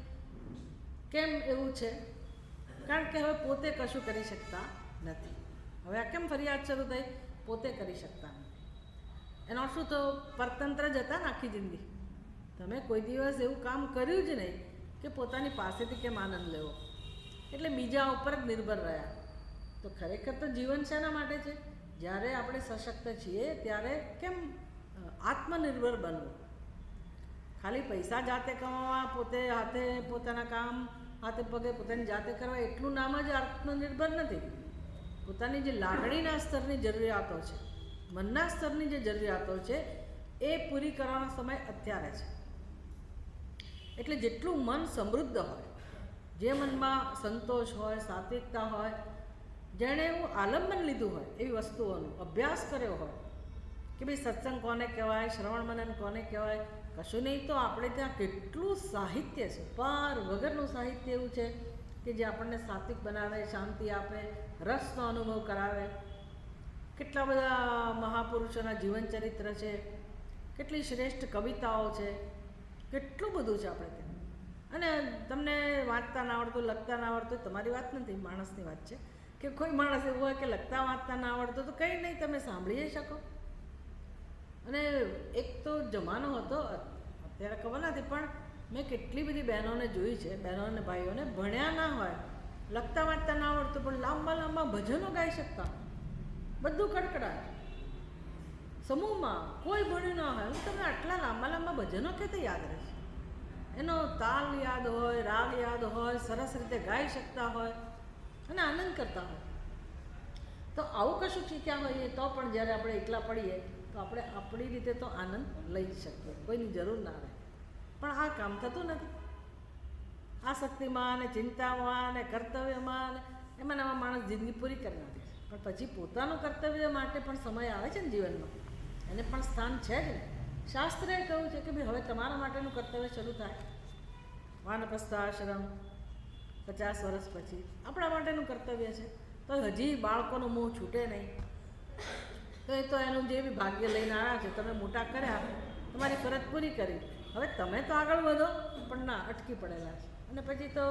S1: કેમ એવું છે? કારણ કે હવે પોતે કશું કરી શકતા નથી. હવે આ કેમ ફરિયાદ શરૂ થઈ? પોતે કરી શકતા નથી. એનો શું તો પરતંત્ર જ હતા ને આખી જિંદગી. તમે કોઈ દિવસ એવું કામ કર્યું જ નહીં કે પોતાની પાસેથી કેમ આનંદ લેવો, એટલે બીજા ઉપર જ નિર્ભર રહ્યા. તો ખરેખર તો જીવન શેના માટે છે? જ્યારે આપણે સશક્ત છીએ ત્યારે કેમ આત્મનિર્ભર બનવું. ખાલી પૈસા જાતે કમાવા, પોતે હાથે પોતાના કામ હાથે પગે પોતાની જાતે કરવા, એટલું નામ જ આત્મનિર્ભર નથી. પોતાની જે લાગણીના સ્તરની જરૂરિયાતો છે, મનના સ્તરની જે જરૂરિયાતો છે એ પૂરી કરવાનો સમય અત્યારે છે. એટલે જેટલું મન સમૃદ્ધ હોય, જે મનમાં સંતોષ હોય, સાત્વિકતા હોય, જેણે એવું આલંબન લીધું હોય એવી વસ્તુઓનું, અભ્યાસ કર્યો હોય કે ભાઈ સત્સંગ કોને કહેવાય, શ્રવણ મનન કોને કહેવાય, કશું નહીં તો આપણે ત્યાં કેટલું સાહિત્ય છે, પાર વગરનું સાહિત્ય એવું છે કે જે આપણને સાત્વિક બનાવે, શાંતિ આપે, રસનો અનુભવ કરાવે. કેટલા બધા મહાપુરુષોના જીવન ચરિત્ર છે, કેટલી શ્રેષ્ઠ કવિતાઓ છે, કેટલું બધું છે આપણે ત્યાં. અને તમને વાંચતા ના આવડતું, લખતા ના આવડતું, તમારી વાત નથી, માણસની વાત છે કે કોઈ માણસ એવું હોય કે લખતા વાંચતા ના આવડતું તો કંઈ નહીં, તમે સાંભળી શકો. અને એક તો જમાનો હતો, અત્યારે ખબર નથી, પણ મેં કેટલી બધી બહેનોને જોઈ છે, બહેનો અને ભાઈઓને ભણ્યા ના હોય, લખતા વાંચતા ના આવડતું, પણ લાંબા લાંબા ભજનો ગાઈ શકતા, બધું કડકડાટ સમૂહમાં, કોઈ ભણ્યું ના હોય. હું તમને આટલા લાંબા લાંબા ભજનો ક્યાંથી યાદ રહેશે? એનો તાલ યાદ હોય, રાગ યાદ હોય, સરસ રીતે ગાઈ શકતા હોય અને આનંદ કરતા હોય. તો આવું કશું શીખ્યા હોઈએ તો પણ જ્યારે આપણે એકલા પડીએ તો આપણે આપણી રીતે તો આનંદ લઈ શકીએ, કોઈની જરૂર ના રહે. પણ આ કામ થતું નથી. આસક્તિમાં ને ચિંતામાં ને કર્તવ્યમાં એમાં આમાં માણસ જિંદગી પૂરી કરી નાખે છે. પણ પછી પોતાનું કર્તવ્ય માટે પણ સમય આવે છે ને જીવનમાં, એને પણ સ્થાન છે જ ને. શાસ્ત્રએ કહ્યું છે કે ભાઈ હવે તમારા માટેનું કર્તવ્ય શરૂ થાય. વાનપ્રસ્થાશ્રમ 50 વર્ષ પછી આપણા માટેનું કર્તવ્ય છે. તો હજી બાળકોનો મોહ છૂટે નહીં. તો એ તો એનું જે બી ભાગ્ય લઈને આવ્યા છે, તમે મોટા કર્યા, તમારી ફરજ પૂરી કરી, હવે તમે તો આગળ વધો, પણ ના, અટકી પડેલા છે. અને પછી તો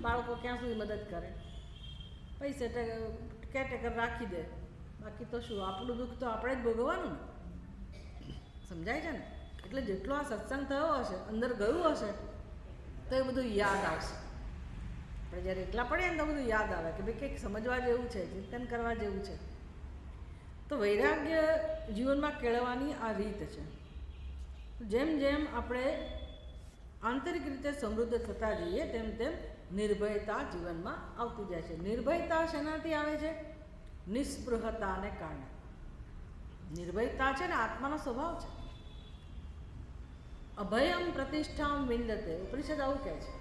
S1: બાળકો ક્યાં સુધી મદદ કરે? પૈસે કેરટેકર રાખી દે, બાકી તો શું, આપણું દુઃખ તો આપણે જ ભોગવવાનું ને. સમજાય છે ને? એટલે જેટલો આ સત્સંગ થયો હશે, અંદર ગયું હશે, તો એ બધું યાદ આવશે. આપણે જ્યારે એકલા પડીએ ને તો બધું યાદ આવે કે ભાઈ કંઈક સમજવા જેવું છે, ચિંતન કરવા જેવું છે. તો વૈરાગ્ય જીવનમાં કેળવવાની આ રીત છે. જેમ જેમ આપણે આંતરિક રીતે સમૃદ્ધ થતા જઈએ તેમ તેમ નિર્ભયતા જીવનમાં આવતી જાય છે. નિર્ભયતા શેનાથી આવે છે? નિસ્પૃહતાને કારણે. નિર્ભયતા છે ને આત્માનો સ્વભાવ છે. અભયમ પ્રતિષ્ઠામ વિંદતે, ઉપનિષદ આવું કહે છે.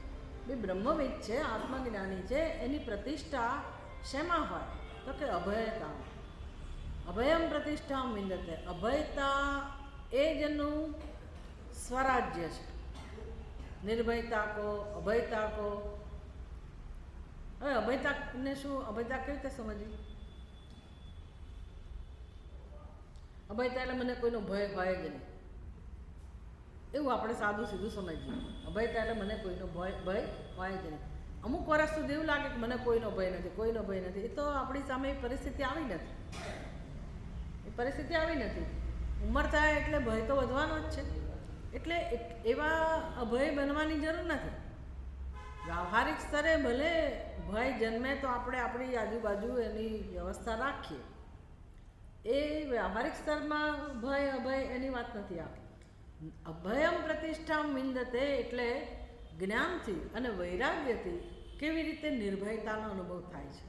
S1: બે બ્રહ્મવિદ છે, આત્મજ્ઞાની છે, એની પ્રતિષ્ઠા શેમાં હોય? તો કે અભયતા. અભયમ પ્રતિષ્ઠામ વિંદતે, અભયતા એ જ એનું સ્વરાજ્ય છે. નિર્ભયતા કો, અભયતા કો. હવે અભયતાને શું, અભયતા કેવી રીતે સમજવી? અભયતા એટલે મને કોઈનો ભય હોય જ નહીં, એવું આપણે સાદું સીધું સમજીએ. અભયતા એટલે મને કોઈનો ભય હોય જ નહીં. અમુક વર્ષ સુધી એવું લાગે કે મને કોઈનો ભય નથી, કોઈનો ભય નથી. એ તો આપણી સામે એ પરિસ્થિતિ આવી નથી, એ પરિસ્થિતિ આવી નથી. ઉંમર થાય એટલે ભય તો વધવાનો જ છે. એટલે એવા અભય બનવાની જરૂર નથી. વ્યવહારિક સ્તરે ભલે ભય જન્મે તો આપણે આપણી આજુબાજુ એની વ્યવસ્થા રાખીએ. એ વ્યવહારિક સ્તરમાં ભય અભય એની વાત નથી આવતી. અભયમ પ્રતિષ્ઠામ વિંદતે એટલે જ્ઞાનથી અને વૈરાગ્યથી કેવી રીતે નિર્ભયતાનો અનુભવ થાય છે.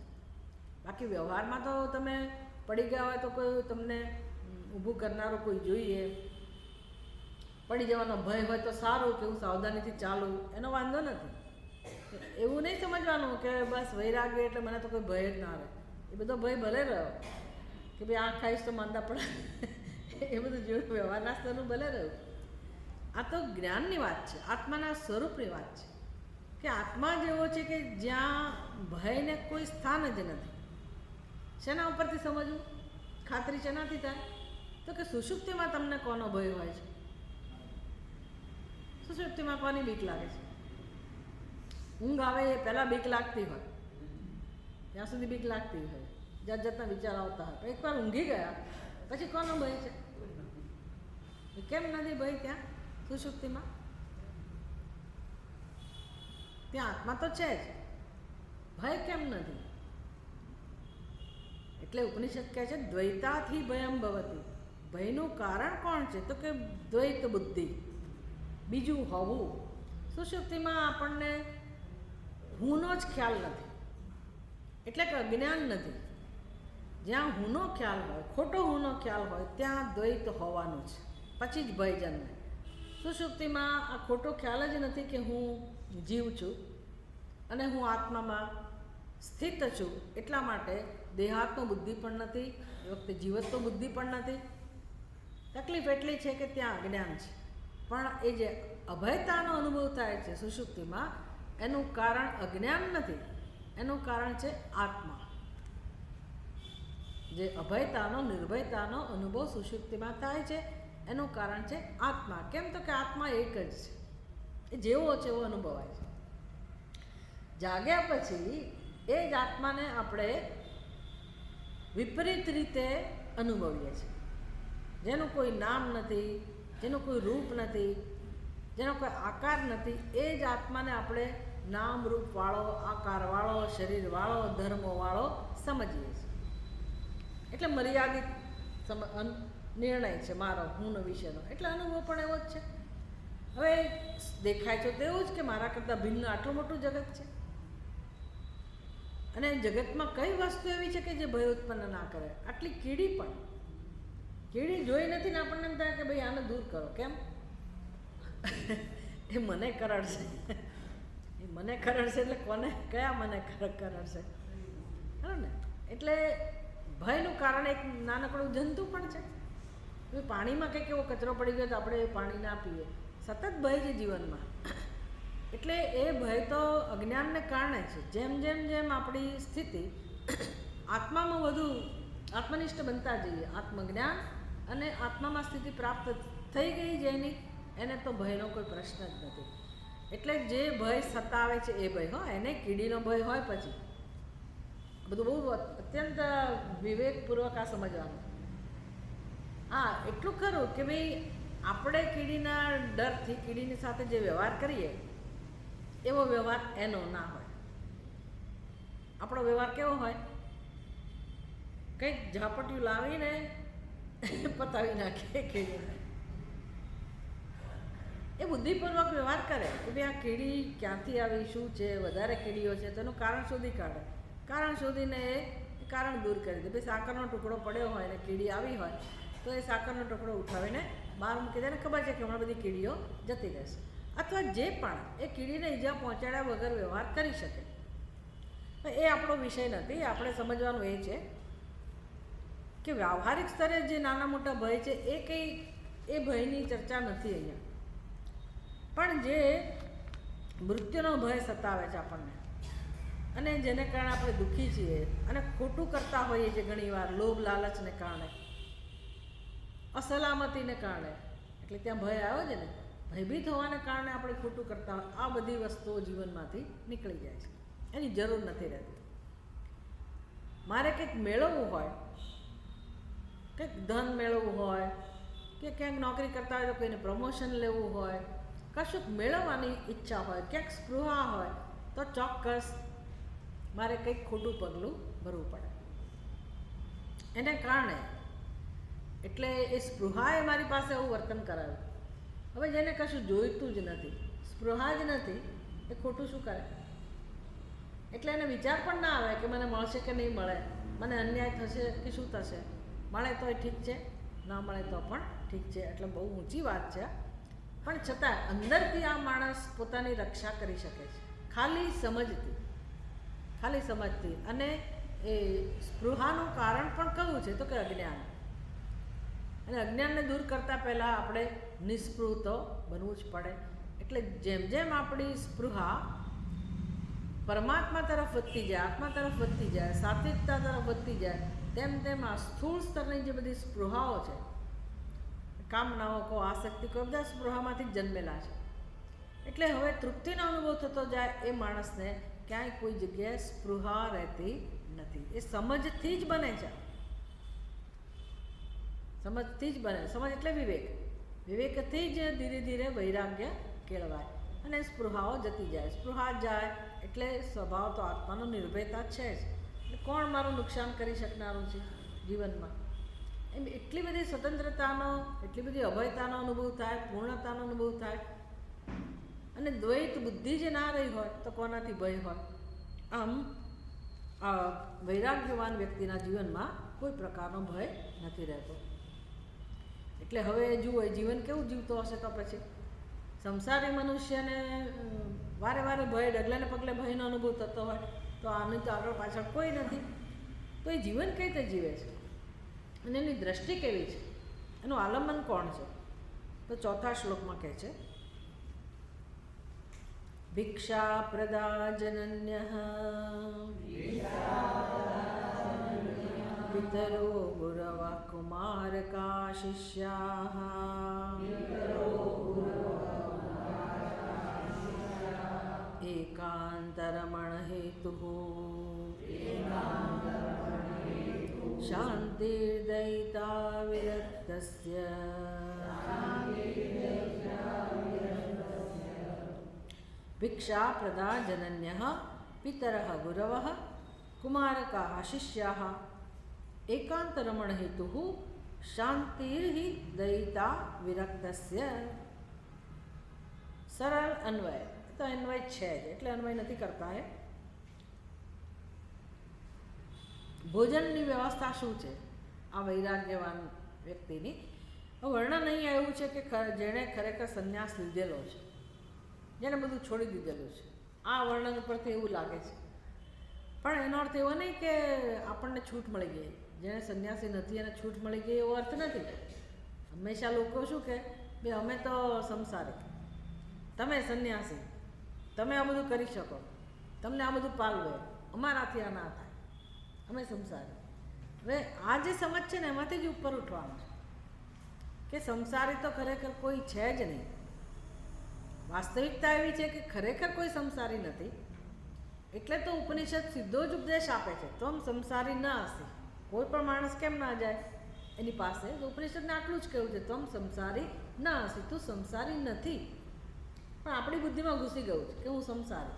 S1: બાકી વ્યવહારમાં તો તમે પડી ગયા હોય તો કોઈ તમને ઊભું કરનારું કોઈ જોઈએ, પડી જવાનો ભય હોય તો સારું કે હું સાવધાનીથી ચાલું, એનો વાંધો નથી. એવું નહીં સમજવાનું કે બસ વૈરાગ્ય એટલે મને તો કોઈ ભય જ ના રહે. એ બધો ભય ભલે રહ્યો કે ભાઈ આ ખાઈશ તો માંદા પડે એ બધું જેવું વ્યવહારના સ્તરનું ભલે રહ્યું. આ તો જ્ઞાનની વાત છે, આત્માના સ્વરૂપની વાત છે કે આત્મા જેવો છે કે જ્યાં ભયને કોઈ સ્થાન જ નથી. શેના ઉપરથી સમજવું? ખાતરી શેનાથી થાય? તો કે સુષુપ્તિમાં તમને કોનો ભય હોય છે? સુષુપ્તિમાં કોની બીક લાગે છે? ઊંઘ આવે એ પહેલાં બીક લાગતી હોય, ત્યાં સુધી બીક લાગતી હોય, જાત જાતના વિચાર આવતા હોય, પણ એકવાર ઊંઘી ગયા પછી કોનો ભય છે? કેમ નથી ભય ત્યાં સુષુપ્તિમાં? ત્યાં આત્મા તો છે જ, ભય કેમ નથી? એટલે ઉપનિષદ કહે છે દ્વૈતાથી ભયમ ભવતી. ભયનું કારણ કોણ છે? તો કે દ્વૈત બુદ્ધિ, બીજું હોવું. સુષુપ્તિમાં આપણને હુંનો જ ખ્યાલ નથી, એટલે કે અજ્ઞાન નથી. જ્યાં હુંનો ખ્યાલ હોય, ખોટો હુંનો ખ્યાલ હોય, ત્યાં દ્વૈત હોવાનું છે, પછી જ ભય જન્મે. સુષુપ્તિમાં આ ખોટો ખ્યાલ જ નથી કે હું જીવ છું અને હું આત્મામાં સ્થિત છું, એટલા માટે દેહાત્મ બુદ્ધિ પણ નથી, એ વખતે જીવત્વ બુદ્ધિ પણ નથી. તકલીફ એટલી છે કે ત્યાં અજ્ઞાન છે. પણ એ જે અભયતાનો અનુભવ થાય છે સુષુપ્તિમાં, એનું કારણ અજ્ઞાન નથી, એનું કારણ છે આત્મા. જે અભયતાનો નિર્ભયતાનો અનુભવ સુષુપ્તિમાં થાય છે એનું કારણ છે આત્મા. કેમ? તો કે આત્મા એક જ છે, એ જેવો છે એવો અનુભવાય છે. જાગ્યા પછી એ જ આત્માને આપણે વિપરીત રીતે અનુભવીએ છીએ, જેનું કોઈ નામ નથી, જેનું કોઈ રૂપ નથી, જેનો કોઈ આકાર નથી. એ જ આત્માને આપણે નામ રૂપવાળો, આકારવાળો, શરીરવાળો, ધર્મવાળો સમજીએ છીએ. એટલે મર્યાદિત નિર્ણય છે મારો હું વિશેનો, એટલે અનુભવ પણ એવો જ છે. હવે દેખાય છે તો એવું જ કે મારા કરતાં ભિન્ન આટલું મોટું જગત છે, અને જગતમાં કઈ વસ્તુ એવી છે કે જે ભય ઉત્પન્ન ના કરે? આટલી કીડી પણ, કીડી જોઈ નથી ને આપણને એમ થાય કે ભાઈ આને દૂર કરો. કેમ? એ મને કરડશે, એ મને કરડશે એટલે કોને, કયા મને કરડશે? બરાબર ને? એટલે ભયનું કારણ એક નાનકડું જંતુ પણ છે. પાણીમાં કંઈક એવો કચરો પડી ગયો તો આપણે એ પાણી ના પીએ, સતત ભય છે જીવનમાં. એટલે એ ભય તો અજ્ઞાનને કારણે છે. જેમ જેમ જેમ આપણી સ્થિતિ આત્મામાં વધુ આત્મનિષ્ઠ બનતા જઈએ, આત્મજ્ઞાન અને આત્મામાં સ્થિતિ પ્રાપ્ત થઈ ગઈ જેની, એને તો ભયનો કોઈ પ્રશ્ન જ નથી. એટલે જે ભય સતાવે છે એ ભય, એને કીડીનો ભય હોય પછી બધું બહુ અત્યંત વિવેકપૂર્વક આ સમજવાનું. હા, એટલું ખરું કે ભાઈ આપણે કીડીના ડરથી કીડીની સાથે જે વ્યવહાર કરીએ એવો વ્યવહાર એનો ના હોય. આપણો વ્યવહાર કેવો હોય? કંઈક ઝાપટિયું લાવીને પતાવી નાખીએ કીડીને. એ બુદ્ધિપૂર્વક વ્યવહાર કરે કે ભાઈ આ કીડી ક્યાંથી આવી, શું છે, વધારે કીડીઓ છે, તેનું કારણ શોધી કાઢે. કારણ શોધીને એ કારણ દૂર કરી દે. ભાઈ સાકરનો ટુકડો પડ્યો હોય ને કીડી આવી હોય તો એ સાકરનો ટુકડો ઉઠાવીને બહાર મૂકી દે, ને ખબર છે કે હમણાં બધી કીડીઓ જતી રહેશે. અથવા જે પણ એ કીડીને ઈજા પહોંચાડ્યા વગર વ્યવહાર કરી શકે. એ આપણો વિષય નથી. આપણે સમજવાનું એ છે કે વ્યવહારિક સ્તરે જે નાના મોટા ભય છે એ ભયની ચર્ચા નથી અહીંયા. પણ જે મૃત્યુનો ભય સતાવે છે આપણને, અને જેને કારણે આપણે દુઃખી છીએ અને ખોટું કરતા હોઈએ છીએ ઘણીવાર, લોભ લાલચને કારણે, અસલામતીને કારણે, એટલે ત્યાં ભય આવ્યો છે ને, ભયભીત હોવાને કારણે આપણે ખોટું કરતા હોય. આ બધી વસ્તુઓ જીવનમાંથી નીકળી જાય છે, એની જરૂર નથી રહેતી. મારે કંઈક મેળવવું હોય, કંઈક ધન મેળવવું હોય, કે ક્યાંક નોકરી કરતા હોય તો કોઈને પ્રમોશન લેવું હોય, કશુંક મેળવવાની ઈચ્છા હોય, ક્યાંક સ્પૃહા હોય, તો ચોક્કસ મારે કંઈક ખોટું પગલું ભરવું પડે. એને કારણે એટલે એ સ્પૃહાએ મારી પાસે એવું વર્તન કરાવ્યું. હવે જેને કશું જોઈતું જ નથી, સ્પૃહા જ નથી, એ ખોટું શું કરે? એટલે એને વિચાર પણ ના આવે કે મને મળશે કે નહીં મળે, મને અન્યાય થશે કે શું થશે, મળે તોય ઠીક છે, ના મળે તો પણ ઠીક છે. એટલે બહુ ઊંચી વાત છે, પણ છતાં અંદરથી આ માણસ પોતાની રક્ષા કરી શકે છે ખાલી સમજથી. અને એ સ્પૃહાનું કારણ પણ કયું છે તો કે અજ્ઞાન. અને અજ્ઞાનને દૂર કરતાં પહેલાં આપણે નિસ્પૃહ તો બનવું જ પડે. એટલે જેમ જેમ આપણી સ્પૃહા પરમાત્મા તરફ વધતી જાય, આત્મા તરફ વધતી જાય, સાત્વિકતા તરફ વધતી જાય, તેમ તેમ આ સ્થૂળ સ્તરની જે બધી સ્પૃહાઓ છે, કામનાઓ કો આસક્તિ કો, બધા સ્પૃહામાંથી જ જન્મેલા છે. એટલે હવે તૃપ્તિનો અનુભવ થતો જાય એ માણસને ક્યાંય કોઈ જગ્યાએ સ્પૃહા રહેતી નથી. એ સમજથી જ બને છે, સમજથી જ બને. સમજ એટલે વિવેકથી જ ધીરે ધીરે વૈરાગ્ય કેળવાય અને સ્પૃહાઓ જતી જાય. સ્પૃહા જાય એટલે સ્વભાવ તો આત્માનો નિર્ભયતા છે જ. એટલે કોણ મારું નુકસાન કરી શકનારું છે જીવનમાં? એમ એટલી બધી સ્વતંત્રતાનો, એટલી બધી અભયતાનો અનુભવ થાય, પૂર્ણતાનો અનુભવ થાય. અને દ્વૈત બુદ્ધિ જે ના રહી હોય તો કોનાથી ભય હોય? આમ વૈરાગ્યવાન વ્યક્તિના જીવનમાં કોઈ પ્રકારનો ભય નથી રહેતો. એટલે હવે જુઓ, જીવન કેવું જીવતો હશે તો પછી સંસારી મનુષ્યને વારે વારે ભય, ડગલે પગલે ભયનો અનુભવ થતો હોય તો આની તો આગળ પાછળ કોઈ નથી, તો એ જીવન કઈ રીતે જીવે છે અને એની દ્રષ્ટિ કેવી છે, એનું આલંબન કોણ છે? તો ચોથા શ્લોકમાં કહે છે, ભિક્ષા પ્રદા જનન્યઃ પિતરો ગુરવઃ કુમારકા શિષ્યાઃ એકાંતરમણ હેતુઃ શાંતિર્દયિતા વિરક્તસ્ય ભિક્ષા પ્રદા જનન્યઃ પિતરઃ ગુરવઃ કુમારકાઃ શિષ્યાઃ એકાંતરમણ હેતુઃ શાંતિર્હિ દયિતા વિરક્તસ્ય. સરળ અન્વય તો અન્વય છે જ, એટલે અન્વય નથી કરતા. એ ભોજનની વ્યવસ્થા શું છે આ વૈરાગ્યવાન વ્યક્તિની? વર્ણન અહીં આવ્યું છે કે જેણે ખરેખર સંન્યાસ લીધેલો છે, જેને બધું છોડી દીધેલું છે. આ વર્ણન ઉપરથી એવું લાગે છે, પણ એનો અર્થ એવો નહીં કે આપણને છૂટ મળી ગઈ. જેને સંન્યાસી નથી એને છૂટ મળી ગઈ એવો અર્થ નથી. હંમેશા લોકો શું કે બે અમે તો સંસારી, તમે સંન્યાસી, તમે આ બધું કરી શકો, તમને આ બધું પાલવે, અમારાથી આ ના થાય, અમે સંસારી. હવે આ જે સમજ છે ને એમાંથી જ ઉપર ઉઠવાનું છે કે સંસારી તો ખરેખર કોઈ છે જ નહીં. વાસ્તવિકતા એવી છે કે ખરેખર કોઈ સંસારી નથી. એટલે તો ઉપનિષદ સીધો જ ઉપદેશ આપે છે, તમ સંસારી ન હસી. કોઈ પણ માણસ કેમ ના જાય એની પાસે? તો ઉપનિષદને આટલું જ કહેવું છે, તમ સંસારી ન હસી, તું સંસારી નથી. પણ આપણી બુદ્ધિમાં ઘૂસી ગયું છે કે હું સંસારી.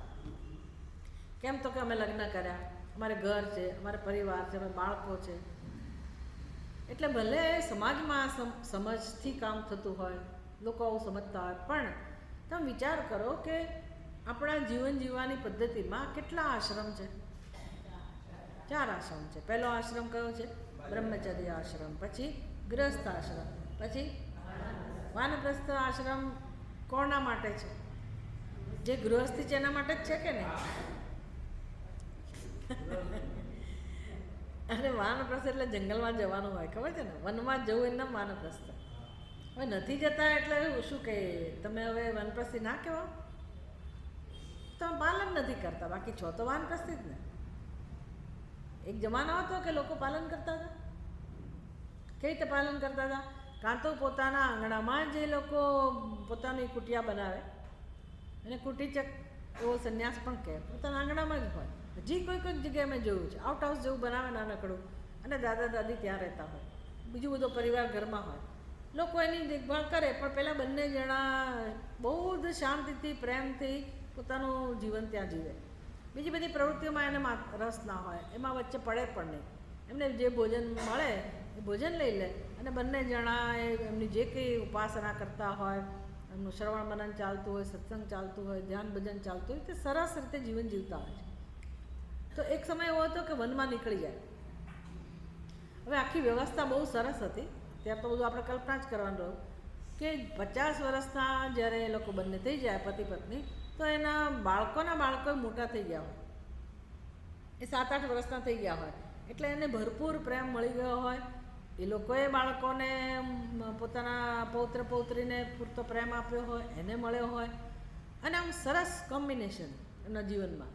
S1: કેમ? તો કે અમે લગ્ન કર્યા, અમારે ઘર છે, અમારે પરિવાર છે, અમે બાળકો છે. એટલે ભલે સમાજમાં સમજથી કામ થતું હોય, લોકો આવું સમજતા હોય, પણ તમે વિચાર કરો કે આપણા જીવન જીવવાની પદ્ધતિમાં કેટલા આશ્રમ છે? 4 આશ્રમ છે. પહેલો આશ્રમ કયો છે? બ્રહ્મચર્ય આશ્રમ. પછી ગૃહસ્થ આશ્રમ. પછી વાનપ્રસ્થ આશ્રમ. કોના માટે છે? જે ગૃહસ્થી છે એના માટે જ છે કે નહીં? અરે વાનપ્રસ્થ એટલે જંગલમાં જવાનું હોય, ખબર છે ને? વનમાં જવું એનું નામ વાનપ્રસ્થ. હવે નથી જતા એટલે શું કહે, તમે હવે વાનપ્રસ્થી ના કહેવા? તમે પાલન નથી કરતા, બાકી છો તો વાનપ્રસ્થી જ ને. એક જમાનો હતો કે લોકો પાલન કરતા હતા. કઈ રીતે પાલન કરતા હતા? કાં તો પોતાના આંગણામાં જે લોકો પોતાની કુટિયા બનાવે, અને કુટીચક એવો સંન્યાસ પણ કહે, પોતાના આંગણામાં જ હોય. હજી કોઈક જગ્યાએ મેં જોયું છે, આઉટ હાઉસ જેવું બનાવે નાનકડું, અને દાદા દાદી ત્યાં રહેતા હોય, બીજું બધો પરિવાર ઘરમાં હોય. લોકો એની દેખભાળ કરે, પણ પહેલાં બંને જણા બહુ જ શાંતિથી, પ્રેમથી પોતાનું જીવન ત્યાં જીવે. બીજી બધી પ્રવૃત્તિઓમાં એને રસ ના હોય, એમાં વચ્ચે પડે પણ નહીં. એમને જે ભોજન મળે એ ભોજન લઈ લે, અને બંને જણા એમની જે કંઈ ઉપાસના કરતા હોય, એમનું શ્રવણ મનન ચાલતું હોય, સત્સંગ ચાલતું હોય, ધ્યાન ભજન ચાલતું હોય, તે સરસ રીતે જીવન જીવતા હોય છે. તો એક સમય એવો હતો કે વનમાં નીકળી જાય. હવે આખી વ્યવસ્થા બહુ સરસ હતી. ત્યાં તો બધું આપણે કલ્પના જ કરવાનું રહ્યું કે 50 વર્ષના જ્યારે એ લોકો બંને થઈ જાય પતિ પત્ની, તો એના બાળકો મોટા થઈ ગયા હોય, એ 7-8 વર્ષના થઈ ગયા હોય, એટલે એને ભરપૂર પ્રેમ મળી ગયો હોય. એ લોકોએ બાળકોને પોતાના પૌત્ર પૌત્રીને પૂરતો પ્રેમ આપ્યો હોય, એને મળ્યો હોય, અને આમ સરસ કોમ્બિનેશન એમના જીવનમાં.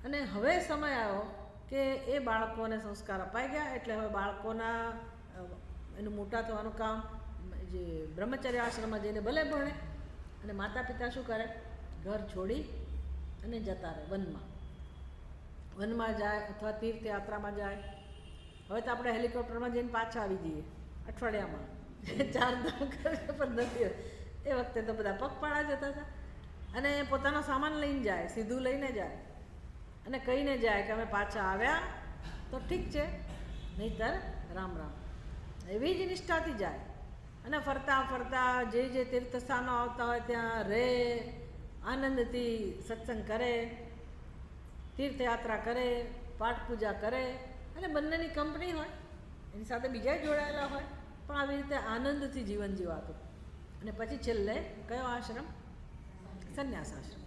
S1: અને હવે સમય આવ્યો કે એ બાળકોને સંસ્કાર અપાઈ ગયા, એટલે હવે બાળકોના એનું મોટા થવાનું કામ જે બ્રહ્મચર્ય આશ્રમમાં જઈને ભલે ભણે, અને માતા પિતા શું કરે, ઘર છોડી અને જતા રહે વનમાં જાય અથવા તીર્થયાત્રામાં જાય. હવે તો આપણે હેલિકોપ્ટરમાં જઈને પાછા આવી જઈએ અઠવાડિયામાં 4 ધામ કરે, પણ નથી. એ વખતે તો બધા પગપાળા જતા હતા, અને પોતાનો સામાન લઈને જાય, સીધું લઈને જાય અને કહીને જાય કે અમે પાછા આવ્યા તો ઠીક છે, નહીંતર રામ રામ. એવી જ નિષ્ઠાથી જાય અને ફરતા ફરતા જે તીર્થસ્થાનો આવતા હોય ત્યાં રહે, આનંદથી સત્સંગ કરે, તીર્થયાત્રા કરે, પાઠ પૂજા કરે, અને બંનેની કંપની હોય, એની સાથે બીજા જોડાયેલા હોય, પણ આવી રીતે આનંદથી જીવન જીવાતું. અને પછી છેલ્લે કયો આશ્રમ? સંન્યાસ આશ્રમ.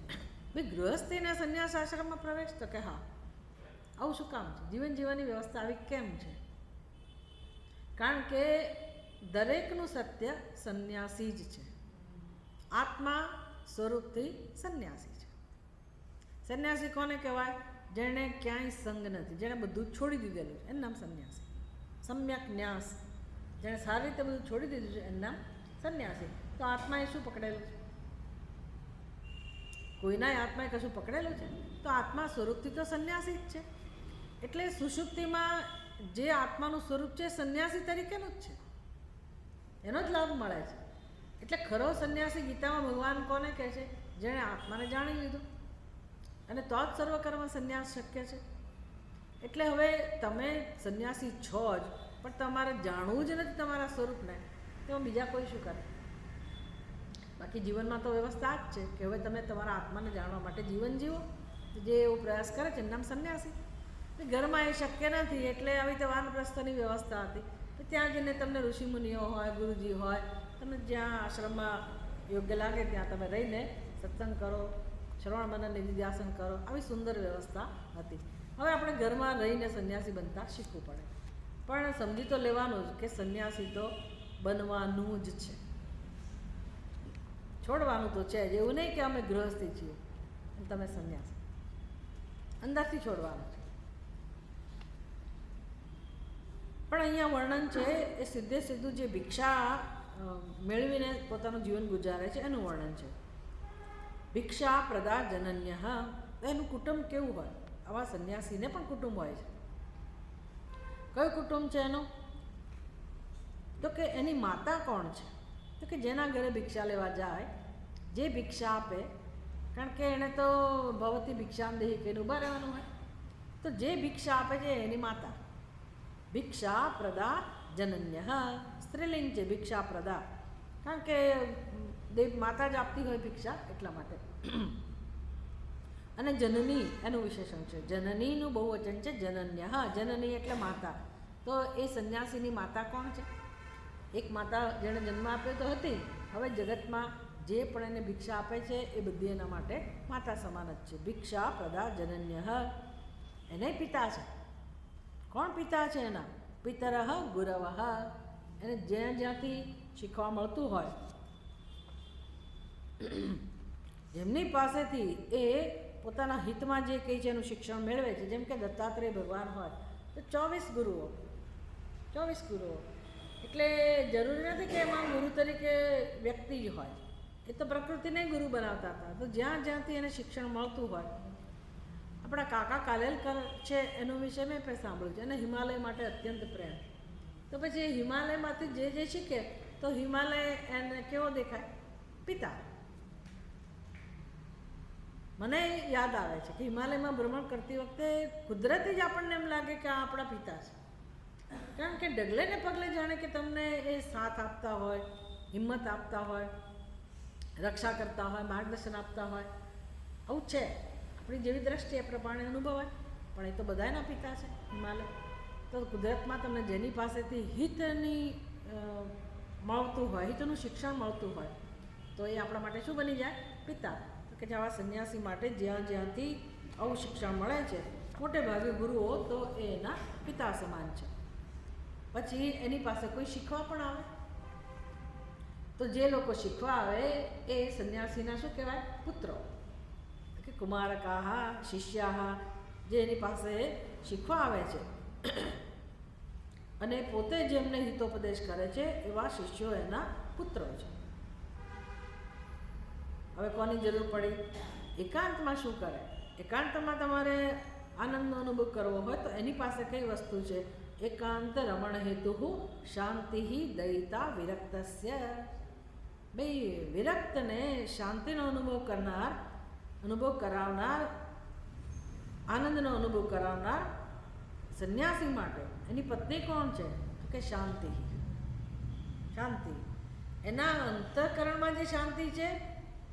S1: ભાઈ ગૃહસ્થીને સંન્યાસ આશ્રમમાં પ્રવેશ? તો કે હા. આવું શું કામ છે? જીવન જીવવાની વ્યવસ્થા આવી કેમ છે? કારણ કે દરેકનું સત્ય સંન્યાસી જ છે. આત્મા સ્વરૂપથી સંન્યાસી છે. સંન્યાસી કોને કહેવાય? જેણે ક્યાંય સંગ નથી, જેણે બધું છોડી દીધેલું છે, એનું નામ સંન્યાસી. સમ્યક ન્યાસ, જેણે સારી રીતે બધું છોડી દીધું છે એનું નામ સંન્યાસી. તો આત્માએ શું પકડેલું છે? કોઈના આત્માએ કશું પકડેલું છે? તો આત્મા સ્વરૂપથી તો સંન્યાસી જ છે. એટલે સુષુપ્તિમાં જે આત્માનું સ્વરૂપ છે સંન્યાસી તરીકેનું જ છે, એનો જ લાભ મળે છે. એટલે ખરો સંન્યાસી ગીતામાં ભગવાન કોને કહે છે? જેણે આત્માને જાણી લીધું, અને તો જ સર્વકર્મ સંન્યાસ શક્ય છે. એટલે હવે તમે સંન્યાસી છો જ, પણ તમારે જાણવું જ નથી તમારા સ્વરૂપને, તો બીજા કોઈ શું કરે? બાકી જીવનમાં તો વ્યવસ્થા જ છે કે હવે તમે તમારા આત્માને જાણવા માટે જીવન જીવો. જે એવો પ્રયાસ કરે છે એનું નામ સંન્યાસી. ઘરમાં એ શક્ય નથી, એટલે આવી રીતે વાનપ્રસ્થની વ્યવસ્થા હતી. તો ત્યાં જઈને તમને ઋષિમુનિઓ હોય, ગુરુજી હોય, તમે જ્યાં આશ્રમમાં યોગ્ય લાગે ત્યાં તમે રહીને સત્સંગ કરો, શ્રવણ મનન નિધિધ્યાસન કરો. આવી સુંદર વ્યવસ્થા હતી. હવે આપણે ઘરમાં રહીને સંન્યાસી બનતા શીખવું પડે, પણ સમજી તો લેવાનું જ કે સંન્યાસી તો બનવાનું જ છે, છોડવાનું તો છે જ. એવું નહીં કે અમે ગૃહસ્થી છીએ અને તમે સંન્યાસી, અંદરથી છોડવાનું છે. પણ અહીંયા વર્ણન છે એ સીધું જે ભિક્ષા મેળવીને પોતાનું જીવન ગુજારે છે એનું વર્ણન છે. ભિક્ષા પ્રદા જનન્ય. એનું કુટુંબ કેવું હોય? આવા સંન્યાસીને પણ કુટુંબ હોય છે. કયું કુટુંબ છે એનું? તો કે એની માતા કોણ છે? તો કે જેના ઘરે ભિક્ષા લેવા જાય, જે ભિક્ષા આપે, કારણ કે એને તો ભવતી ભિક્ષામ દેહી કહીને ઊભા રહેવાનું હોય, તો જે ભિક્ષા આપે છે એની માતા. ભિક્ષા પ્રદા જનન્ય. સ્ત્રીલિંગ છે ભિક્ષા પ્રદા, કારણ કે દેવ માતા જ આપતી હોય ભિક્ષા, એટલા માટે. અને જનની એનું વિશેષણ છે. જનનીનું બહુવચન છે જનન્ય. જનની એટલે માતા. તો એ સંન્યાસીની માતા કોણ છે? એક માતા જેણે જન્મ આપ્યો તો હતી. હવે જગતમાં જે પણ એને ભિક્ષા આપે છે એ બધી એના માટે માતા સમાન જ છે. ભિક્ષા પ્રદા જનન્ય. એને પિતા છે. કોણ પિતા છે એના? પિતરઃ ગુરવઃ. એને જ્યાંથી શીખવા મળતું હોય, જેમની પાસેથી એ પોતાના હિતમાં જે કંઈ છે એનું શિક્ષણ મેળવે છે. જેમ કે દત્તાત્રેય ભગવાન હોય તો 24 ગુરુઓ. એટલે જરૂરી નથી કે એમાં ગુરુ તરીકે વ્યક્તિ જ હોય, એ તો પ્રકૃતિને ગુરુ બનાવતા હતા. તો જ્યાંથી એને શિક્ષણ મળતું હોય, આપણા કાકા કાલેલકર છે એનું વિશે મેં પણ સાંભળ્યું છે, અને હિમાલય માટે અત્યંત પ્રેમ. તો પછી એ હિમાલયમાંથી જે શીખે તો હિમાલય એને કેવો દેખાય? પિતા. મને યાદ આવે છે કે હિમાલયમાં ભ્રમણ કરતી વખતે કુદરતી જ આપણને એમ લાગે કે આ આપણા પિતા છે, કારણ કે ડગલે ને પગલે જાણે કે તમને એ સાથ આપતા હોય, હિંમત આપતા હોય, રક્ષા કરતા હોય, માર્ગદર્શન આપતા હોય. આવું છે, આપણી જેવી દ્રષ્ટિ એ પ્રમાણે અનુભવાય. પણ એ તો બધાના પિતા છે હિમાલય. તો કુદરતમાં તમને જેની પાસેથી હિતની મળતું હોય, હિતનું શિક્ષણ મળતું હોય, તો એ આપણા માટે શું બની જાય? પિતા. તો કે આવા સંન્યાસી માટે જ્યાંથી આવું શિક્ષણ મળે છે, મોટે ભાગે ગુરુઓ તો એ એના પિતા સમાન છે. પછી એની પાસે કોઈ શીખવા પણ આવે, તો જે લોકો શીખવા આવે એ સંન્યાસીના શું કહેવાય? પુત્રો. કે કુમારકાહ શિષ્યાહ, જે એની પાસે શીખવા આવે છે અને પોતે જેમને હિતોપદેશ કરે છે એવા શિષ્યો એના પુત્રો છે. હવે કોની જરૂર પડી? એકાંતમાં શું કરે? એકાંતમાં તમારે આનંદનો અનુભવ કરવો હોય તો એની પાસે કઈ વસ્તુ છે? એકાંત રમણ હેતુ શાંતિ દયિતા વિરક્તસ્ય. ભાઈ, વિરક્તને શાંતિનો અનુભવ કરાવનાર, આનંદનો અનુભવ કરાવનાર સંન્યાસી માટે એની પત્ની કોણ છે? કે શાંતિ. શાંતિ એના અંતઃકરણમાં જે શાંતિ છે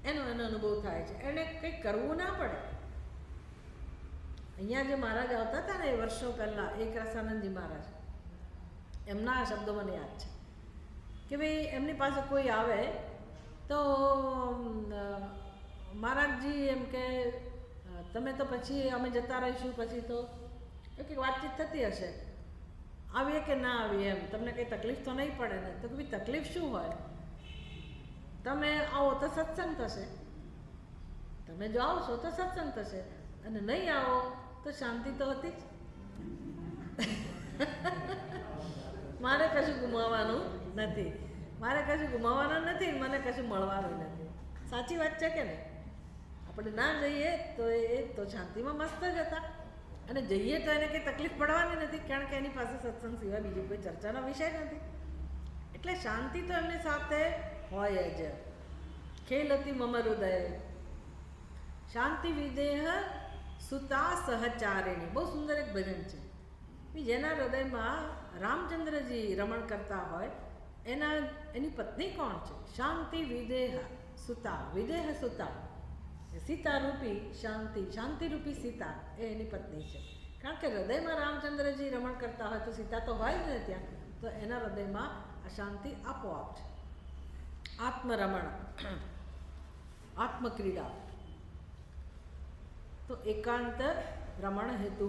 S1: એનો અનુભવ થાય છે. એને કંઈ કરવું ના પડે. અહીંયા જે મહારાજ આવતા હતા ને એ વર્ષો પહેલાં, એક રસાનંદજી મહારાજ, એમના આ શબ્દો મને યાદ છે કે ભાઈ એમની પાસે કોઈ આવે તો મહારાજજી એમ કે તમે તો પછી અમે જતા રહીશું, પછી તો કંઈક વાતચીત થતી હશે, આવીએ કે ના આવીએ, એમ તમને કંઈ તકલીફ તો નહીં પડે ને? તો કે ભાઈ તકલીફ શું હોય? તમે આવો તો સત્સંગ થશે, તમે જો આવશો તો સત્સંગ થશે, અને નહીં આવો તો શાંતિ તો હતી જ. મારે કશું ગુમાવવાનું નથી, મને કશું મળવાનું નથી. સાચી વાત છે કે નહીં? આપણે ના જઈએ તો એ તો શાંતિમાં મસ્ત જ હતા, અને જઈએ તો એને કંઈ તકલીફ પડવાની નથી, કારણ કે એની પાસે સત્સંગ સિવાય બીજી કોઈ ચર્ચાનો વિષય નથી. એટલે શાંતિ તો એમની સાથે હોય જ. ખેલતી મમ હૃદય શાંતિ વિદેહ સુતા સહચારિણી. બહુ સુંદર એક ભજન છે. જેના હૃદયમાં રામચંદ્રજી રમણ કરતા હોય એની પત્ની કોણ છે? શાંતિ વિદેહ સુતા. વિદેહ સુતા, સીતા રૂપી શાંતિ, શાંતિ રૂપી સીતા એ એની પત્ની છે. કારણ કે હૃદયમાં રામચંદ્રજી રમણ કરતા હોય તો સીતા તો હોય જ ને ત્યાં, તો એના હૃદયમાં આ શાંતિ આપોઆપ છે. આત્મરમણ, આત્મક્રીડા. તો એકાંત રમણ હેતુ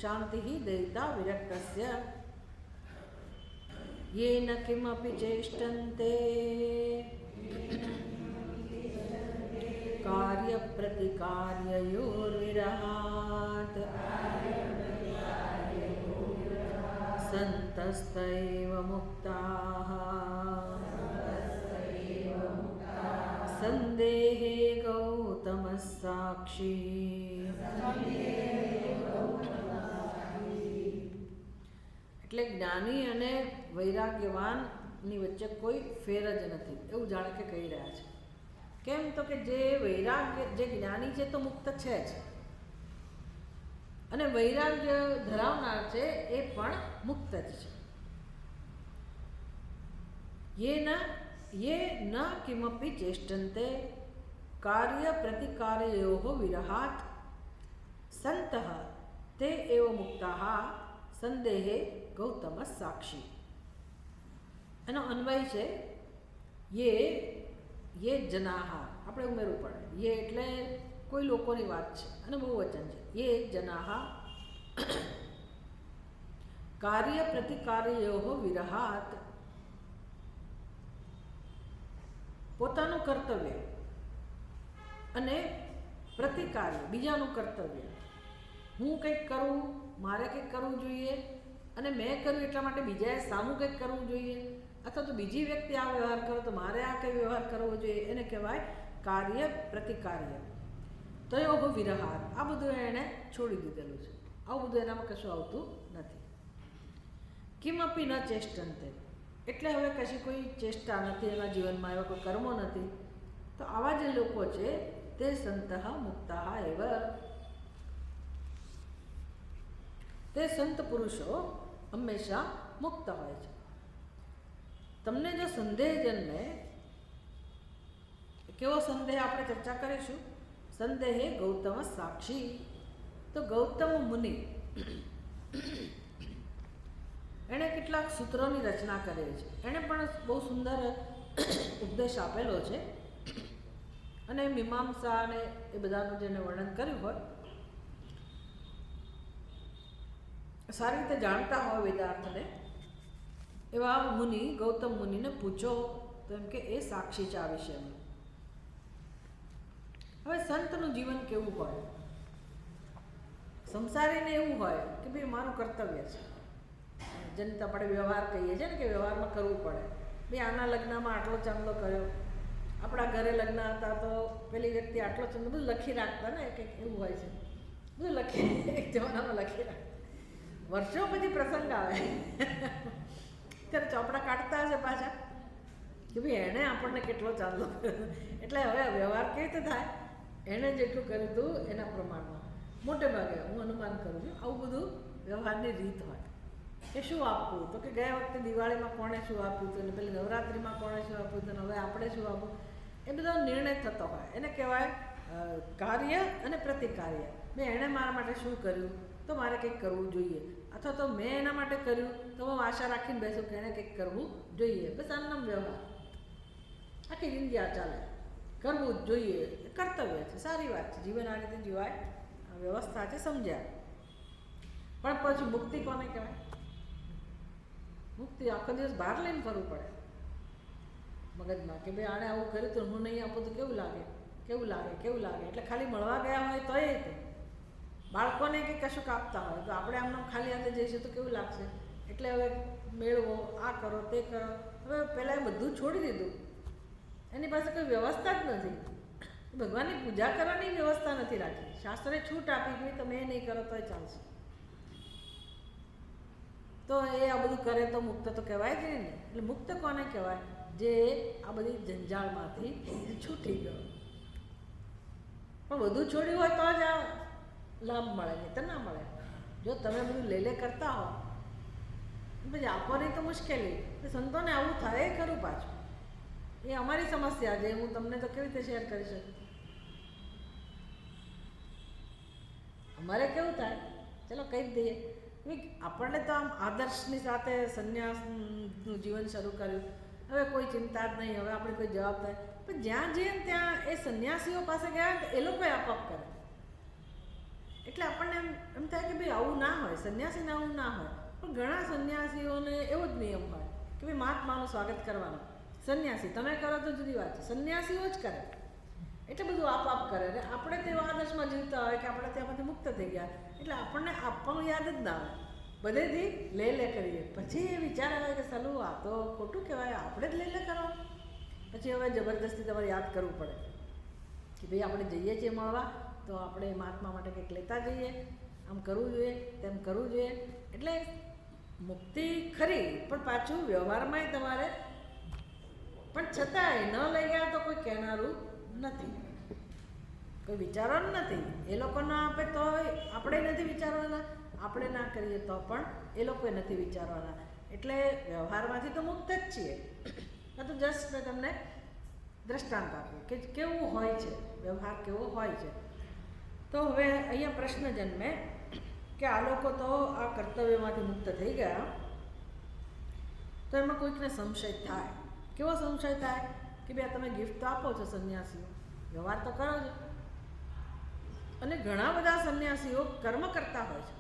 S1: શાંતિ દયિતા વિરક્તસ્ય. येन किमपि चेष्टन्ते कार्यप्रतिकार्ययोर्विरहात् सन्तस्तैव मुक्ताः संदेहे गौतमः साक्षी. એટલે જ્ઞાની અને વૈરાગ્યવાનની વચ્ચે કોઈ ફેર જ નથી, એવું જાણે કે કહી રહ્યા છે. કેમ? તો કે જે જ્ઞાની છે તો મુક્ત છે જ, અને વૈરાગ્ય ધરાવનાર છે એ પણ મુક્ત જ છે. ये न किमपि चेष्टन्ते कार्य प्रतिकार्ययोः विरहात् सन्तः ते एव मुक्ताः संदेहे गौतम साक्षी. એનો અન્વય છે ये जनाः, આપણે ઉમેરવું પડે. ये એટલે કોઈ લોકોની વાત છે અને બહુવચન છે. ये जनाः કાર્ય પ્રતિકાર્યયોः વિરહાत्, પોતાનું કર્તવ્ય અને પ્રતિકાર્ય બીજાનું કર્તવ્ય, હું કંઈક કરું, મારે કંઈક કરવું જોઈએ, અને મેં કર્યું એટલા માટે બીજાએ સામું કંઈક કરવું જોઈએ, અથવા તો બીજી વ્યક્તિ આ વ્યવહાર કરો તો મારે આ કંઈ વ્યવહાર કરવો જોઈએ, એને કહેવાય કાર્ય પ્રતિકાર્ય. તો એવો વિરહાર, આ બધું એણે છોડી દીધેલું છે. આવું બધું એનામાં કશું આવતું નથી. કિમપી ન ચેષ્ટન્તે, એટલે હવે કશી કોઈ ચેષ્ટા નથી એના જીવનમાં, એવા કોઈ કર્મો નથી. તો આવા જે લોકો છે તે સંતઃ મુક્તા એવ, તે સંત પુરુષો હંમેશા મુક્ત હોય છે. તમને જો સંદેહ જન્મે, કેવો સંદેહ આપણે ચર્ચા કરીશું. સંદેહે ગૌતમ સાક્ષી. તો ગૌતમ મુનિ એણે કેટલાક સૂત્રોની રચના કરી છે. એણે પણ બહુ સુંદર ઉપદેશ આપેલો છે અને મીમાંસા અને એ બધાનું જેને વર્ણન કર્યું હોય, સારી રીતે જાણતા હોય વેદાર્થને એવા મુનિ ગૌતમ મુનિને પૂછો તો એમ કે એ સાક્ષી છે આ વિષયમાં. હવે સંતનું જીવન કેવું હોય? સંસારીને એવું હોય કે ભાઈ મારું કર્તવ્ય છે, જેને આપણે વ્યવહાર કહીએ છીએ ને કે વ્યવહારમાં કરવું પડે. ભાઈ આના લગ્નમાં આટલો ચાંદલો કર્યો, આપણા ઘરે લગ્ન હતા તો પેલી વ્યક્તિ આટલો ચાંદલો બધું લખી રાખતા ને, કંઈક એવું હોય છે, બધું લખી એક જમાનામાં લખી રાખતા. વર્ષો પછી પ્રસંગ આવે ત્યારે ચોપડા કાઢતા હશે પાછા કે ભાઈ એણે આપણને કેટલો ચાંદલો કર્યો. એટલે હવે વ્યવહાર કેવી રીતે થાય? એણે જેટલું કર્યું હતું એના પ્રમાણમાં મોટે ભાગે હું અનુમાન કરું છું આવું બધું વ્યવહારની રીત હોય. કે શું આપવું? તો કે ગયા વખતે દિવાળીમાં કોણે શું આપ્યું હતું, અને પેલી નવરાત્રિમાં કોણે શું આપ્યું હતું, અને હવે આપણે શું આપવું, એ બધો નિર્ણય થતો હોય. એને કહેવાય કાર્ય અને પ્રતિકાર્ય. મેં એણે મારા માટે શું કર્યું તો મારે કંઈક કરવું જોઈએ, અથવા તો મેં એના માટે કર્યું તો હું આશા રાખીને બેસું કે એણે કંઈક કરવું જોઈએ. બસ આનો વ્યવહાર આખી જિંદગી આ ચાલે, કરવું જ જોઈએ, કર્તવ્ય છે, સારી વાત છે, જીવન આ રીતે જીવાય, વ્યવસ્થા છે, સમજ્યા. પણ પછી મુક્તિ કોને કહેવાય? મુક્તિ આખો દિવસ બહાર લઈને ફરવું પડે મગજમાં કે ભાઈ આણે આવું કર્યું તો હું નહીં આપું તો કેવું લાગે, કેવું લાગે, કેવું લાગે. એટલે ખાલી મળવા ગયા હોય તો એ બાળકોને કંઈ કશુંક આપતા હોય તો આપણે આમને ખાલી હાથે જઈશું તો કેવું લાગશે. એટલે હવે મેળવો, આ કરો, તે કરો. હવે પહેલાં એ બધું છોડી દીધું, એની પાસે કોઈ વ્યવસ્થા જ નથી. ભગવાનની પૂજા કરવાની વ્યવસ્થા નથી રાખી. શાસ્ત્રે છૂટ આપી કે તમે એ નહીં કરો તોય ચાલશે. તો એ આ બધું કરે તો મુક્ત તો કહેવાય જ નહીં ને. એટલે મુક્ત કોને કહેવાય? જે આ બધી જંજાળમાંથી છૂટી ગયો. પણ બધું છોડ્યું હોય તો જ આ લાભ મળે, નહીં તો ના મળે. જો તમે બધું લે કરતા હો પછી આપવાની તો મુશ્કેલી. સંતોને આવું થાય એ ખરું પાછું. એ અમારી સમસ્યા છે, હું તમને તો કેવી રીતે શેર કરી શકું. અમારે કેવું થાય, ચલો કહી જ દઈએ. આપણને તો આમ આદર્શની સાથે સંન્યાસનું જીવન શરૂ કર્યું. હવે કોઈ ચિંતા જ નહીં, હવે આપણે કોઈ જવાબદારી. પણ જ્યાં જઈએ ને ત્યાં એ સંન્યાસીઓ પાસે ગયા તો એ લોકોએ આપઆપ કરે. એટલે આપણને એમ થાય કે ભાઈ આવું ના હોય, સંન્યાસીને આવું ના હોય. પણ ઘણા સંન્યાસીઓને એવો જ નિયમ હોય કે ભાઈ મહાત્માનું સ્વાગત કરવાનું. સંન્યાસી તમે કરો તો જુદી વાત છે, સંન્યાસીઓ જ કરે. એટલે બધું આપઆપ કરે. અને આપણે તેવા આદર્શમાં જીવતા હોય કે આપણે ત્યાંમાંથી મુક્ત થઈ ગયા, એટલે આપણને આપવાનું યાદ જ ના આવે. બધેથી લે કરીએ. પછી એ વિચાર આવે કે ચાલું આ તો ખોટું કહેવાય, આપણે જ લે કરવાનું. પછી હવે જબરદસ્તી તમારે યાદ કરવું પડે કે ભાઈ આપણે જઈએ છીએ મળવા તો આપણે મહાત્મા માટે કંઈક લેતા જઈએ, આમ કરવું જોઈએ, તેમ કરવું જોઈએ. એટલે મુક્તિ ખરી, પણ પાછું વ્યવહારમાં તમારે પણ છતાંય ન લઈ ગયા તો કોઈ કહેનારું નથી, કોઈ વિચારવાનું નથી. એ લોકો ના આપે તો આપણે નથી વિચારવાના, આપણે ના કરીએ તો પણ એ લોકોએ નથી વિચારવાના. એટલે વ્યવહારમાંથી તો મુક્ત જ છીએ. તો જસ્ટ મેં તમને દ્રષ્ટાંત આપ્યું કે કેવું હોય છે વ્યવહાર, કેવો હોય છે. તો હવે અહીંયા પ્રશ્ન જન્મે કે આ લોકો તો આ કર્તવ્યમાંથી મુક્ત થઈ ગયા, તો એમાં કોઈકને સંશય થાય. કેવો સંશય થાય કે ભાઈ તમે ગિફ્ટ તો આપો છો સંન્યાસીઓ, વ્યવહાર તો કરો છો. અને ઘણા બધા સંન્યાસીઓ કર્મ કરતા હોય છે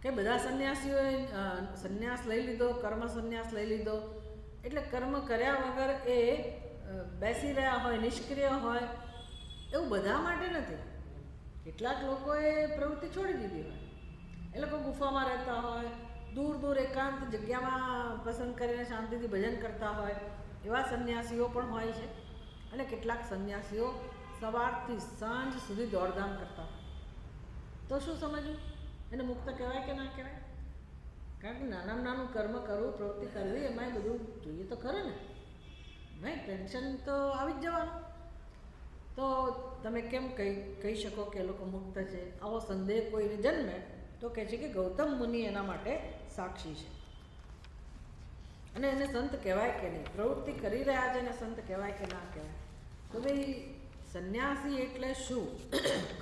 S1: કે બધા સંન્યાસીઓએ સંન્યાસ લઈ લીધો, કર્મ સંન્યાસ લઈ લીધો, એટલે કર્મ કર્યા વગર એ બેસી રહ્યા હોય, નિષ્ક્રિય હોય, એવું બધા માટે નથી. કેટલાક લોકોએ પ્રવૃત્તિ છોડી દીધી હોય. એ લોકો ગુફામાં રહેતા હોય, દૂર દૂર એકાંત જગ્યામાં પસંદ કરીને શાંતિથી ભજન કરતા હોય, એવા સંન્યાસીઓ પણ હોય છે. અને કેટલાક સંન્યાસીઓ સવારથી સાંજ સુધી દોડધામ કરતા હોય. તો શું સમજવું? એને મુક્ત કહેવાય કે ના કહેવાય? કારણ કે નાનામાં નાનું કર્મ કરવું, પ્રવૃત્તિ કરવી, એમાંય બધું જોઈએ તો ખરું ને. નહીં ટેન્શન તો આવી જ જવાનું. તો તમે કેમ કહી શકો કે એ લોકો મુક્ત છે? આવો સંદેહ કોઈને જન્મે તો કહે છે કે ગૌતમ મુનિ એના માટે સાક્ષી છે. અને એને સંત કહેવાય કે નહીં? પ્રવૃત્તિ કરી રહ્યા છે એને સંત કહેવાય કે ના કહેવાય? તો ભાઈ સંન્યાસી એટલે શું?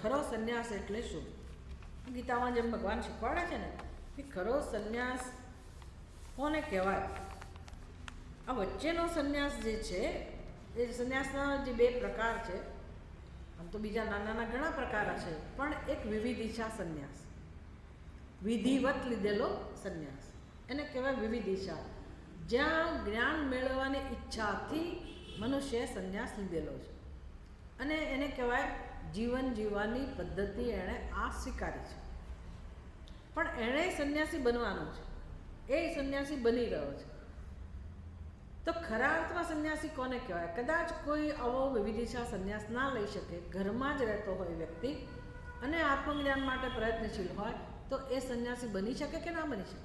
S1: ખરો સંન્યાસ એટલે શું? ગીતામાં જેમ ભગવાન શીખવાડે છે ને કે ખરો સંન્યાસ કોને કહેવાય. આ વચ્ચેનો સંન્યાસ જે છે એ સંન્યાસના જે બે પ્રકાર છે, આમ તો બીજા નાના નાના ઘણા પ્રકાર છે, પણ એક વિવિધિશા સંન્યાસ, વિધિવત લીધેલો સંન્યાસ, એને કહેવાય વિવિધિશા. જ્યાં જ્ઞાન મેળવવાની ઈચ્છાથી મનુષ્યએ સંન્યાસ લીધેલો છે અને એને કહેવાય જીવન જીવવાની પદ્ધતિ એણે આ સ્વીકારી છે. પણ એણે સંન્યાસી બનવાનું છે, એ સંન્યાસી બની રહ્યો છે. તો ખરા અર્થમાં સંન્યાસી કોને કહેવાય? કદાચ કોઈ આવો વિવિધિશા સંન્યાસ ના લઈ શકે, ઘરમાં જ રહેતો હોય વ્યક્તિ અને આત્મજ્ઞાન માટે પ્રયત્નશીલ હોય, તો એ સંન્યાસી બની શકે કે ના બની શકે?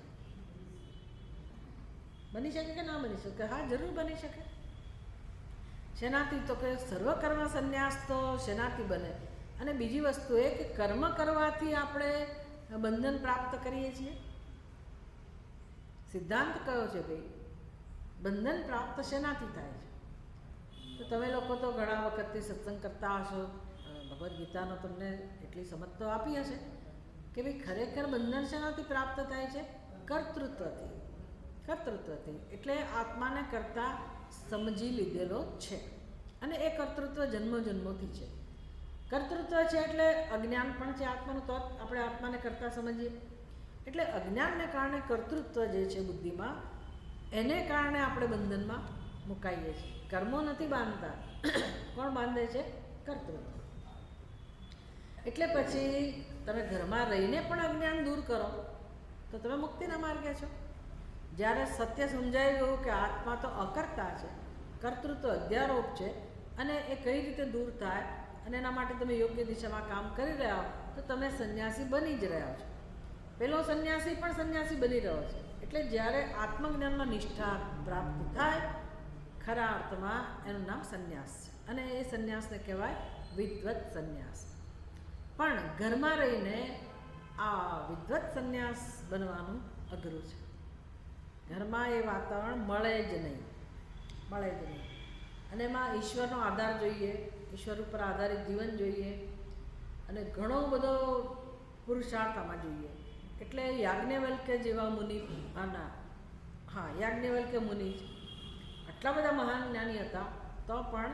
S1: બની શકે કે ના બની શકે? હા, જરૂર બની શકે. શેનાથી? તો કે સર્વકર્મ સંન્યાસ તો શેનાથી બને? અને બીજી વસ્તુ એ કે કર્મ કરવાથી આપણે બંધન પ્રાપ્ત કરીએ છીએ. સિદ્ધાંત કયો છે ભાઈ? બંધન પ્રાપ્ત શેનાથી થાય છે? તો તમે લોકો તો ઘણા વખતથી સત્સંગ કરતા હશો, ભગવદ્ ગીતાનો તમને એટલી સમજ તો આપી હશે કે ભાઈ ખરેખર બંધન શેનાથી પ્રાપ્ત થાય છે? કર્તૃત્વથી. કર્તૃત્વથી એટલે આત્માને કરતા સમજી લીધેલો છે અને એ કર્તૃત્વ જન્મો જન્મોથી છે. કર્તૃત્વ છે એટલે અજ્ઞાન પણ છે આત્માનું, તો આપણે આત્માને કરતા સમજીએ. એટલે અજ્ઞાનને કારણે કર્તૃત્વ જે છે બુદ્ધિમાં, એને કારણે આપણે બંધનમાં મુકાઈએ છીએ. કર્મો નથી બાંધતા, કોણ બાંધે છે? કર્તૃત્વ. એટલે પછી તમે ઘરમાં રહીને પણ અજ્ઞાન દૂર કરો તો તમે મુક્તિના માર્ગે છો. જ્યારે સત્ય સમજાઈ ગયું કે આત્મા તો અકર્તા છે, કર્તૃત્વ અધ્યારોપ છે અને એ કઈ રીતે દૂર થાય અને એના માટે તમે યોગ્ય દિશામાં કામ કરી રહ્યા હો, તો તમે સંન્યાસી બની જ રહ્યા છો. પેલો સંન્યાસી પણ સંન્યાસી બની રહ્યો છે. એટલે જ્યારે આત્મજ્ઞાનમાં નિષ્ઠા પ્રાપ્ત થાય, ખરા અર્થમાં એનું નામ સંન્યાસ છે અને એ સંન્યાસને કહેવાય વિદ્વત સંન્યાસ. પણ ઘરમાં રહીને આ વિદ્વત સંન્યાસ બનવાનું અઘરું છે. ઘરમાં એ વાતાવરણ મળે જ નહીં. અને એમાં ઈશ્વરનો આધાર જોઈએ, ઈશ્વર ઉપર આધારિત જીવન જોઈએ અને ઘણો બધો પુરુષાર્થ આમાં જોઈએ. એટલે યાજ્ઞવલ્ક્ય જેવા મુનિ, યાજ્ઞવલ્ક્ય મુનિ આટલા બધા મહાન જ્ઞાની હતા, તો પણ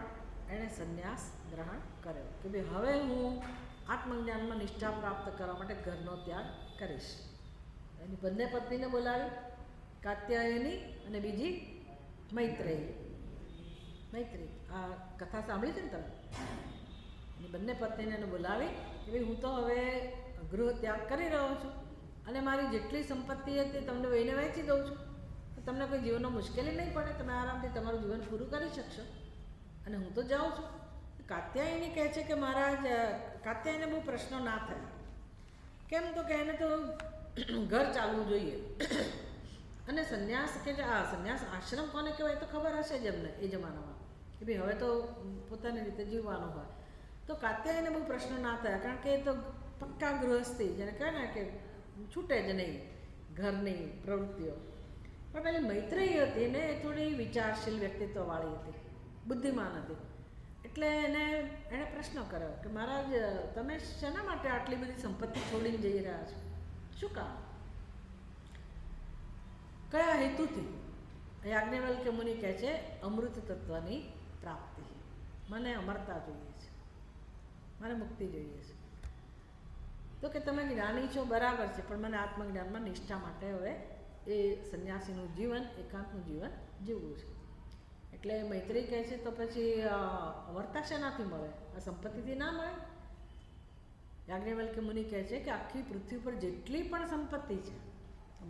S1: એણે સંન્યાસ ગ્રહણ કર્યો કે ભાઈ હવે હું આત્મજ્ઞાનમાં નિષ્ઠા પ્રાપ્ત કરવા માટે ઘરનો ત્યાગ કરીશ. એની બંને પત્નીને બોલાવી, કાત્યાયની અને બીજી મૈત્રેયી. આ કથા સાંભળી છે ને તમે? એની બંને પત્નીને એને બોલાવી કે ભાઈ હું તો હવે ગૃહ ત્યાગ કરી રહ્યો છું અને મારી જેટલી સંપત્તિ હતી તમને વહીને વહેંચી દઉં છું, તો તમને કોઈ જીવનમાં મુશ્કેલી નહીં પડે, તમે આરામથી તમારું જીવન પૂરું કરી શકશો અને હું તો જાઉં છું. કાત્યાયની કહે છે કે મહારાજ, કાત્યાયને બહુ પ્રશ્નો ના થાય. કેમ? તો કે એને તો ઘર ચાલવું જોઈએ અને સંન્યાસ કે આ સંન્યાસ આશ્રમ કોને કહેવાય તો ખબર હશે જ એમને એ જમાનામાં કે ભાઈ હવે તો પોતાની રીતે જીવવાનું હોય. તો કાત્યાયને બહુ પ્રશ્નો ના થયા, કારણ કે એ તો પક્કા ગૃહસ્થી, જેને કહે ને કે છૂટે જ નહીં ઘરની પ્રવૃત્તિઓ. પણ પેલી મૈત્રેયી હતી ને એ થોડી વિચારશીલ વ્યક્તિત્વવાળી હતી, બુદ્ધિમાન હતી. એટલે એણે પ્રશ્ન કર્યો કે મહારાજ તમે શેના માટે આટલી બધી સંપત્તિ છોડીને જઈ રહ્યા છો? શું કામ? કયા હેતુથી? યાજ્ઞવલ્ક્ય મુનિ કહે છે અમૃત તત્વની પ્રાપ્તિ. મને અમરતા જોઈએ છે, મને મુક્તિ જોઈએ છે. તો કે તમે જ્ઞાની છો બરાબર છે, પણ મને આત્મજ્ઞાનમાં નિષ્ઠા માટે હવે એ સંન્યાસીનું જીવન, એકાંતનું જીવન જીવવું છે. એટલે મૈત્રી કહે છે તો પછી અમરતા શેનાથી મળે? આ સંપત્તિથી ના મળે. યાજ્ઞવલ્ક્ય મુનિ કહે છે કે આખી પૃથ્વી પર જેટલી પણ સંપત્તિ છે,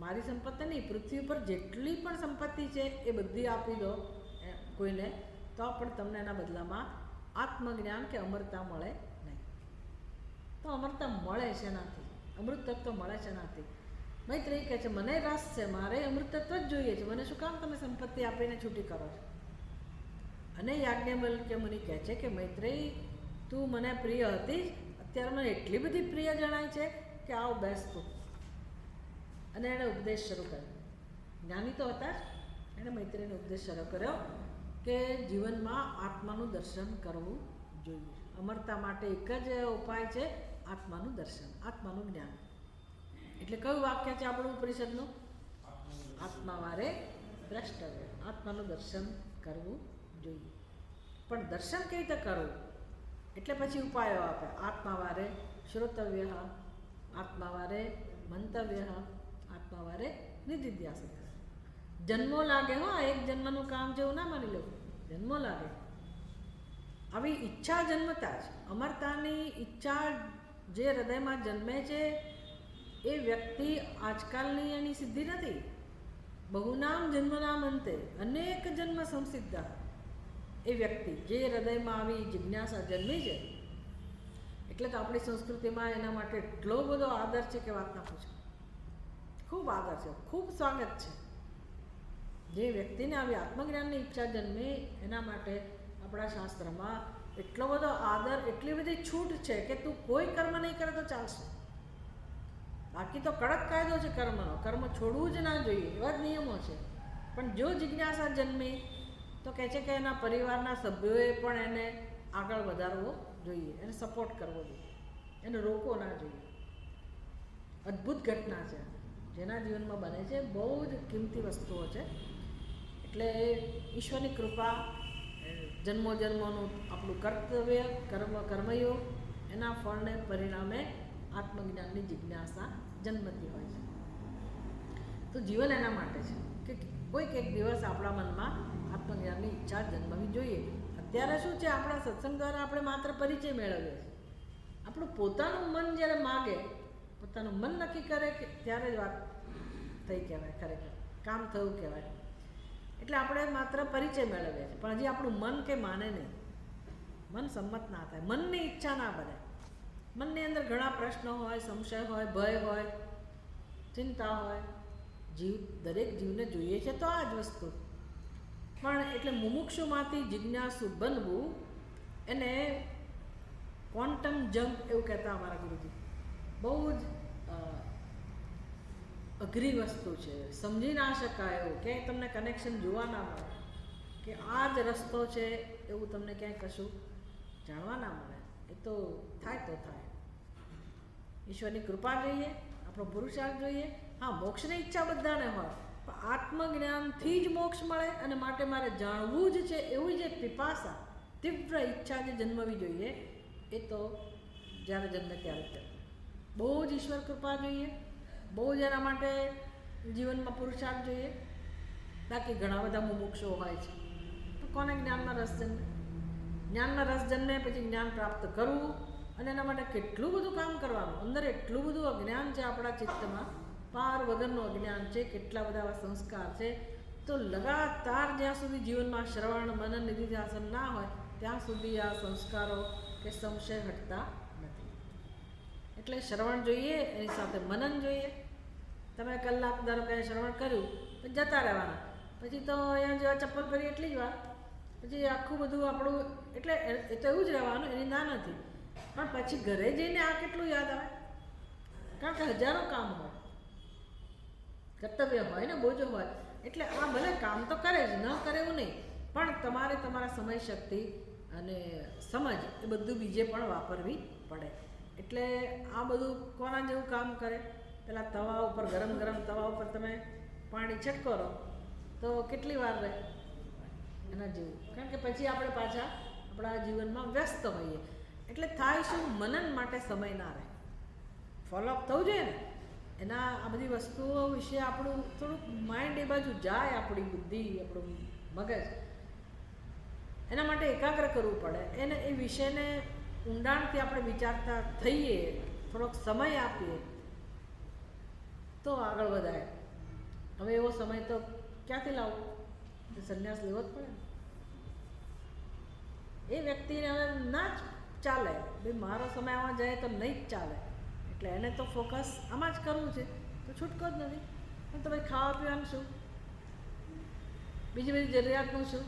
S1: મારી સંપત્તિ નહીં, પૃથ્વી ઉપર જેટલી પણ સંપત્તિ છે એ બધી આપી દો કોઈને, તો પણ તમને એના બદલામાં આત્મજ્ઞાન કે અમરતા મળે નહીં. તો અમરતા મળે શેનાથી? અમૃત તત્વ મળે શેનાથી? મૈત્રેયી કહે છે મને રસ છે, મારે અમૃત તત્વ જ જોઈએ છે, મને શું કામ તમે સંપત્તિ આપીને છૂટી કરો છો? અને યાજ્ઞવલ્ક્ય મુનિ કહે છે કે મૈત્રેયી તું મને પ્રિય હતી, અત્યારે મને એટલી બધી પ્રિય જણાય છે કે આવ બેસ તું. અને એણે ઉપદેશ શરૂ કર્યો. જ્ઞાની તો હતા જ, એણે મૈત્રીને ઉપદેશ શરૂ કર્યો કે જીવનમાં આત્માનું દર્શન કરવું જોઈએ. અમરતા માટે એક જ ઉપાય છે આત્માનું દર્શન, આત્માનું જ્ઞાન. એટલે કયું વાક્ય છે આપણું ઉપનિષદનું? આત્માવારે દ્રષ્ટવ્ય, આત્માનું દર્શન કરવું જોઈએ. પણ દર્શન કઈ રીતે કરવું? એટલે પછી ઉપાયો આપે. આત્માવારે શ્રોતવ્ય, આત્માવારે મંતવ્ય, આત્માવારે નિધિધ્યાસન. જન્મો લાગે હો, એક જન્મનું કામ જેવું ના માની લો, જન્મો લાગે. આવી ઈચ્છા જન્મતા જ, અમરતાની ઈચ્છા જે હૃદયમાં જન્મે છે એ વ્યક્તિ આજકાલની એની સિદ્ધિ નથી. બહુનામ જન્મનામ અંતે, અનેક જન્મ સંસિદ્ધા. એ વ્યક્તિ જે હૃદયમાં આવી જિજ્ઞાસા જન્મી છે, એટલે તો આપણી સંસ્કૃતિમાં એના માટે એટલો બધો આદર છે કે વાત ના પૂછો. ખૂબ આદર છે, ખૂબ સ્વાગત છે. જે વ્યક્તિને આવી આત્મજ્ઞાનની ઈચ્છા જન્મે એના માટે આપણા શાસ્ત્રમાં એટલો બધો આદર, એટલી બધી છૂટ છે કે તું કોઈ કર્મ નહીં કરે તો ચાલશે. બાકી તો કડક કાયદો છે કર્મનો, કર્મ છોડવું જ ના જોઈએ, એવા જ નિયમો છે. પણ જો જિજ્ઞાસા જન્મે તો કહે છે કે એના પરિવારના સભ્યોએ પણ એને આગળ વધારવો જોઈએ, એને સપોર્ટ કરવો જોઈએ, એને રોકવો ના જોઈએ. અદ્ભુત ઘટના છે જેના જીવનમાં બને છે, બહુ જ કિંમતી વસ્તુઓ છે. એટલે ઈશ્વરની કૃપા, જન્મો જન્મોનું આપણું કર્તવ્ય, કર્મયોગ, એના ફળને પરિણામે આત્મજ્ઞાનની જિજ્ઞાસા જન્મતી હોય છે. તો જીવન એના માટે છે કે કોઈક એક દિવસ આપણા મનમાં આત્મજ્ઞાનની ઈચ્છા જન્મવી જોઈએ. અત્યારે શું છે, આપણા સત્સંગ દ્વારા આપણે માત્ર પરિચય મેળવીએ છીએ. આપણું પોતાનું મન જ્યારે માગે, પોતાનું મન નક્કી કરે કે ત્યારે જ વાત થઈ કહેવાય, ખરેખર કામ થયું કહેવાય. એટલે આપણે માત્ર પરિચય મેળવીએ છીએ, પણ હજી આપણું મન કે માને નહીં, મન સંમત ના થાય, મનની ઈચ્છા ના બને. મનની અંદર ઘણા પ્રશ્નો હોય, સંશય હોય, ભય હોય, ચિંતા હોય. દરેક જીવને જોઈએ છે તો આ જ વસ્તુ. પણ એટલે મુમુક્ષુમાંથી જિજ્ઞાસુ બનવું, એને ક્વોન્ટમ જમ્પ એવું કહેતા અમારા ગુરુજી. બહુ જ અઘરી વસ્તુ છે, સમજી ના શકાય એવું, ક્યાંય તમને કનેક્શન જોવા ના મળે કે આ જ રસ્તો છે એવું તમને ક્યાંય કશું જાણવા ના મળે. એ તો થાય તો થાય. ઈશ્વરની કૃપા જોઈએ, આપણો પુરુષાર્થ જોઈએ. હા, મોક્ષની ઈચ્છા બધાને હોય, પણ આત્મજ્ઞાનથી જ મોક્ષ મળે અને માટે મારે જાણવું જ છે એવી જે પિપાસા, તીવ્ર ઈચ્છા જે જન્મવી જોઈએ, એ તો જ્યારે જન્મે ત્યારે બહુ જ ઈશ્વર કૃપા જોઈએ, બહુ જ એના માટે જીવનમાં પુરુષાર્થ જોઈએ. બાકી ઘણા બધા મુમુક્ષો હોય છે, તો કોને જ્ઞાનમાં રસ જન્મે? જ્ઞાનમાં રસ જન્મે પછી જ્ઞાન પ્રાપ્ત કરવું, અને એના માટે કેટલું બધું કામ કરવાનું. અંદર એટલું બધું અજ્ઞાન છે આપણા ચિત્તમાં, પાર વગરનું અજ્ઞાન છે, કેટલા બધા એવા સંસ્કાર છે. તો લગાતાર જ્યાં સુધી જીવનમાં શ્રવણ, મનન, નિધિધ્યાસન ના હોય ત્યાં સુધી આ સંસ્કારો કે સંશય હટતા નથી. એટલે શ્રવણ જોઈએ, એની સાથે મનન જોઈએ. તમે કલાક ધારો કે શ્રવણ કર્યું પછી જતા રહેવાના, પછી તો અહીંયા જેવા ચપ્પલ ફરી એટલી જ વાર, પછી આખું બધું આપણું, એટલે એ તો એવું જ રહેવાનું, એની ના નથી. પણ પછી ઘરે જઈને આ કેટલું યાદ આવે, કારણ કે હજારો કામ હોય, કર્તવ્ય હોય ને, બોજો હોય. એટલે આ ભલે કામ તો કરે જ, ન કરે એવું નહીં, પણ તમારે તમારા સમય શક્તિ અને સમજ એ બધું બીજે પણ વાપરવી પડે. એટલે આ બધું કોના જેવું કામ કરે? પેલા તવા ઉપર, ગરમ ગરમ તવા ઉપર તમે પાણી છટકો રહો તો કેટલી વાર રહે? એના જેવું. કારણ કે પછી આપણે પાછા આપણા જીવનમાં વ્યસ્ત હોઈએ. એટલે થાય શું, મનન માટે સમય ના રહે. ફોલોઅપ થવું જોઈએ ને, એના આ બધી વસ્તુઓ વિશે આપણું થોડુંક માઇન્ડ એ બાજુ જાય, આપણી બુદ્ધિ, આપણું મગજ, એના માટે એકાગ્ર કરવું પડે. એને એ વિષયને ઊંડાણથી આપણે વિચારતા થઈએ, થોડોક સમય આપીએ તો આગળ વધાય. હવે એવો સમય તો ક્યાંથી લાવવો? સંન્યાસ લેવો જ પડે ને. એ વ્યક્તિને હવે ના જ ચાલે, ભાઈ મારો સમય આમાં જાય તો નહીં જ ચાલે. એટલે એને તો ફોકસ આમાં જ કરવું છે, તો છૂટકો જ નથી. પણ તો ભાઈ ખાવા પીવાનું શું, બીજી બધી જરૂરિયાતનું શું,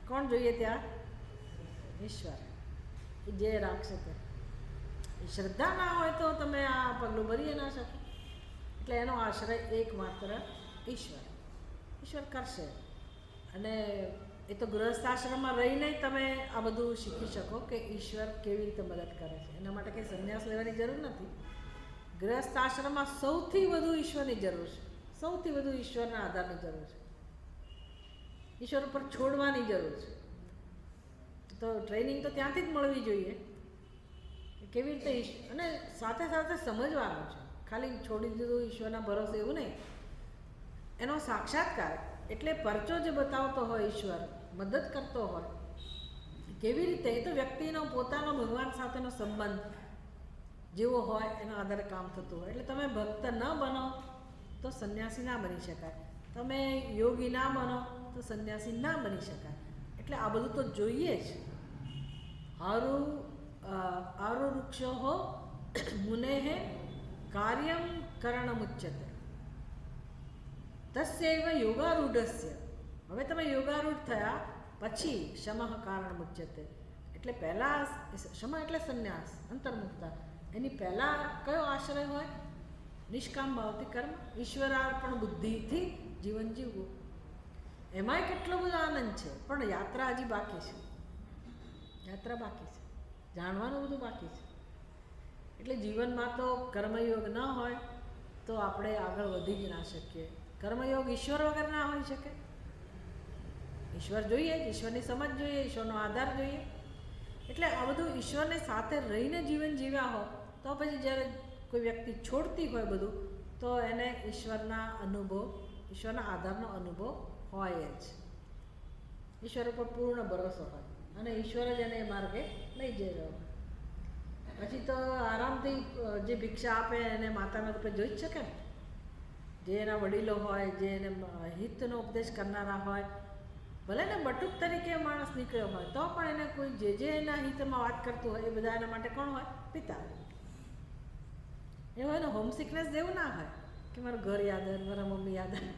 S1: કોણ જોઈએ ત્યાં? ઈશ્વર. એ જે રાખશે તે. શ્રદ્ધા ના હોય તો તમે આ પગલું ભરી ના શકો. એટલે એનો આશ્રય એકમાત્ર ઈશ્વર. ઈશ્વર કરશે. અને એ તો ગૃહસ્થાશ્રમમાં રહીને તમે આ બધું શીખી શકો કે ઈશ્વર કેવી રીતે મદદ કરે છે. એના માટે કંઈ સંન્યાસ લેવાની જરૂર નથી. ગૃહસ્થાશ્રમમાં સૌથી વધુ ઈશ્વરની જરૂર છે, સૌથી વધુ ઈશ્વરના આધારની જરૂર છે, ઈશ્વર ઉપર છોડવાની જરૂર છે. તો ટ્રેનિંગ તો ત્યાંથી જ મળવી જોઈએ કેવી રીતે અને સાથે સાથે સમજવાનું છે. ખાલી છોડી દીધું ઈશ્વરના ભરોસે એવું નહીં. એનો સાક્ષાત્કાર એટલે પરચો જે બતાવતો હોય ઈશ્વર, મદદ કરતો હોય કેવી રીતે, એ તો વ્યક્તિનો પોતાનો ભગવાન સાથેનો સંબંધ જેવો હોય એના આધારે કામ થતું હોય. એટલે તમે ભક્ત ન બનો તો સંન્યાસી ના બની શકાય, તમે યોગી ના બનો તો સંન્યાસી ના બની શકાય. એટલે આ બધું તો જોઈએ જ. આરુરુક્ષો મુનેઃ કાર્યમ કरणमुच्यते તસ્યૈવ યોગારૂઢસ્ય. હવે તમે યોગારૂઢ થયા પછી શમઃ કારણમુચ્યતે. એટલે પહેલાં શમ એટલે સંન્યાસ, અંતર્મુક્તા. એની પહેલાં કયો આશ્રય હોય? નિષ્કામ ભાવથી કર્મ, ઈશ્વરાર્પણ બુદ્ધિથી જીવન જીવવું. એમાંય કેટલો બધો આનંદ છે, પણ યાત્રા હજી બાકી છે. યાત્રા બાકી છે, જાણવાનું બધું બાકી છે. એટલે જીવનમાં તો કર્મયોગ ન હોય તો આપણે આગળ વધી જ ના શકીએ. કર્મયોગ ઈશ્વર વગર ના હોઈ શકે. ઈશ્વર જોઈએ, ઈશ્વરની સમજ જોઈએ, ઈશ્વરનો આધાર જોઈએ. એટલે આ બધું ઈશ્વરને સાથે રહીને જીવન જીવ્યા હો તો પછી જ્યારે કોઈ વ્યક્તિ છોડતી હોય બધું તો એને ઈશ્વરના અનુભવ, ઈશ્વરના આધારનો અનુભવ હોય જ. ઈશ્વર ઉપર પૂર્ણ ભરોસો હોય અને ઈશ્વર જ એને એ માર્ગે લઈ જઈ રહ્યો. પછી તો આરામથી જે ભિક્ષા આપે એને માતાના રૂપે જોઈ જ શકે ને. જે એના વડીલો હોય, જે એને હિતનો ઉપદેશ કરનારા હોય, ભલે ને બટુક તરીકે માણસ નીકળ્યો હોય તો પણ એને કોઈ જે એના હિતમાં વાત કરતું હોય એ બધા એના માટે કોણ હોય? પિતા. એ હોય ને હોમ સિકનેસ જેવું ના હોય કે મારું ઘર યાદ આવે, મારા મમ્મી યાદ આવે.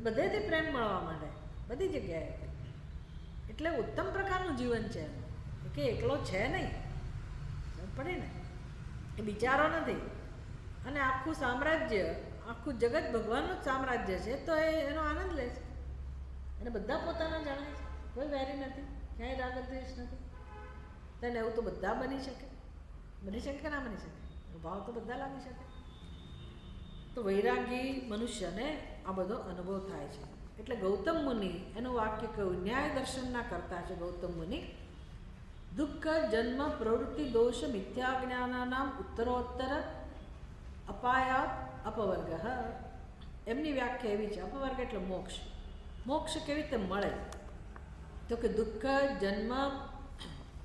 S1: બધેથી પ્રેમ મળવા માટે બધી જગ્યાએ. એટલે ઉત્તમ પ્રકારનું જીવન છે કે એકલો છે નહીં, પડે ને એ બિચારો નથી. અને આખું સામ્રાજ્ય, આખું જગત ભગવાનનું જ સામ્રાજ્ય છે તો એનો આનંદ લે છે. અને બધા પોતાના જાણે છે, કોઈ વેરી નથી, ક્યાંય રાગ દ્વેષ નથી. તેને એવું તો બધા બની શકે કે ના બની શકે? ભાવ તો બધા લાગી શકે. તો વૈરાગી મનુષ્યને આ બધો અનુભવ થાય છે. એટલે ગૌતમ મુનિ એનું વાક્ય કહ્યું, ન્યાય દર્શનના કરતા છે ગૌતમ મુનિ. દુઃખ જન્મ પ્રવૃત્તિ દોષ મિથ્યાજ્ઞાનાનામ ઉત્તરોત્તર અપાયાત અપવર્ગ. એમની વ્યાખ્યા એવી છે. અપવર્ગ એટલે મોક્ષ. મોક્ષ કેવી રીતે મળે? તો કે દુઃખ જન્મ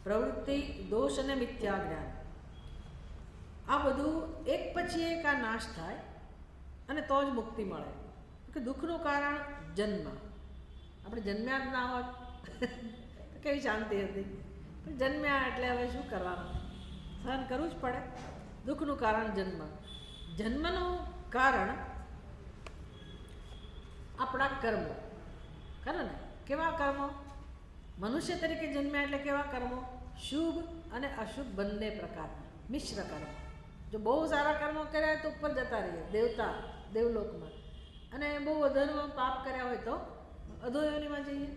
S1: પ્રવૃત્તિ દોષ અને મિથ્યાજ્ઞાન, આ બધું એક પછી એક આ નાશ થાય અને તો જ મુક્તિ મળે. કે દુઃખનું કારણ જન્મ. આપણે જન્મ્યા જ ના હોત તો કેવી શાંતિ હતી. પણ જન્મ્યા એટલે હવે શું કરવાનું? સહન કરવું જ પડે. દુઃખનું કારણ જન્મ. જન્મનું કારણ આપણા કર્મો. ખરું ને? કેવા કર્મો? મનુષ્ય તરીકે જન્મ્યા એટલે કેવા કર્મો? શુભ અને અશુભ બંને પ્રકાર, મિશ્ર કર્મો. જો બહુ સારા કર્મો કર્યા તો ઉપર જતા રહીએ દેવતા, દેવલોકમાં. અને બહુ અધર્મ પાપ કર્યા હોય તો અધોયોનીમાં જઈએ.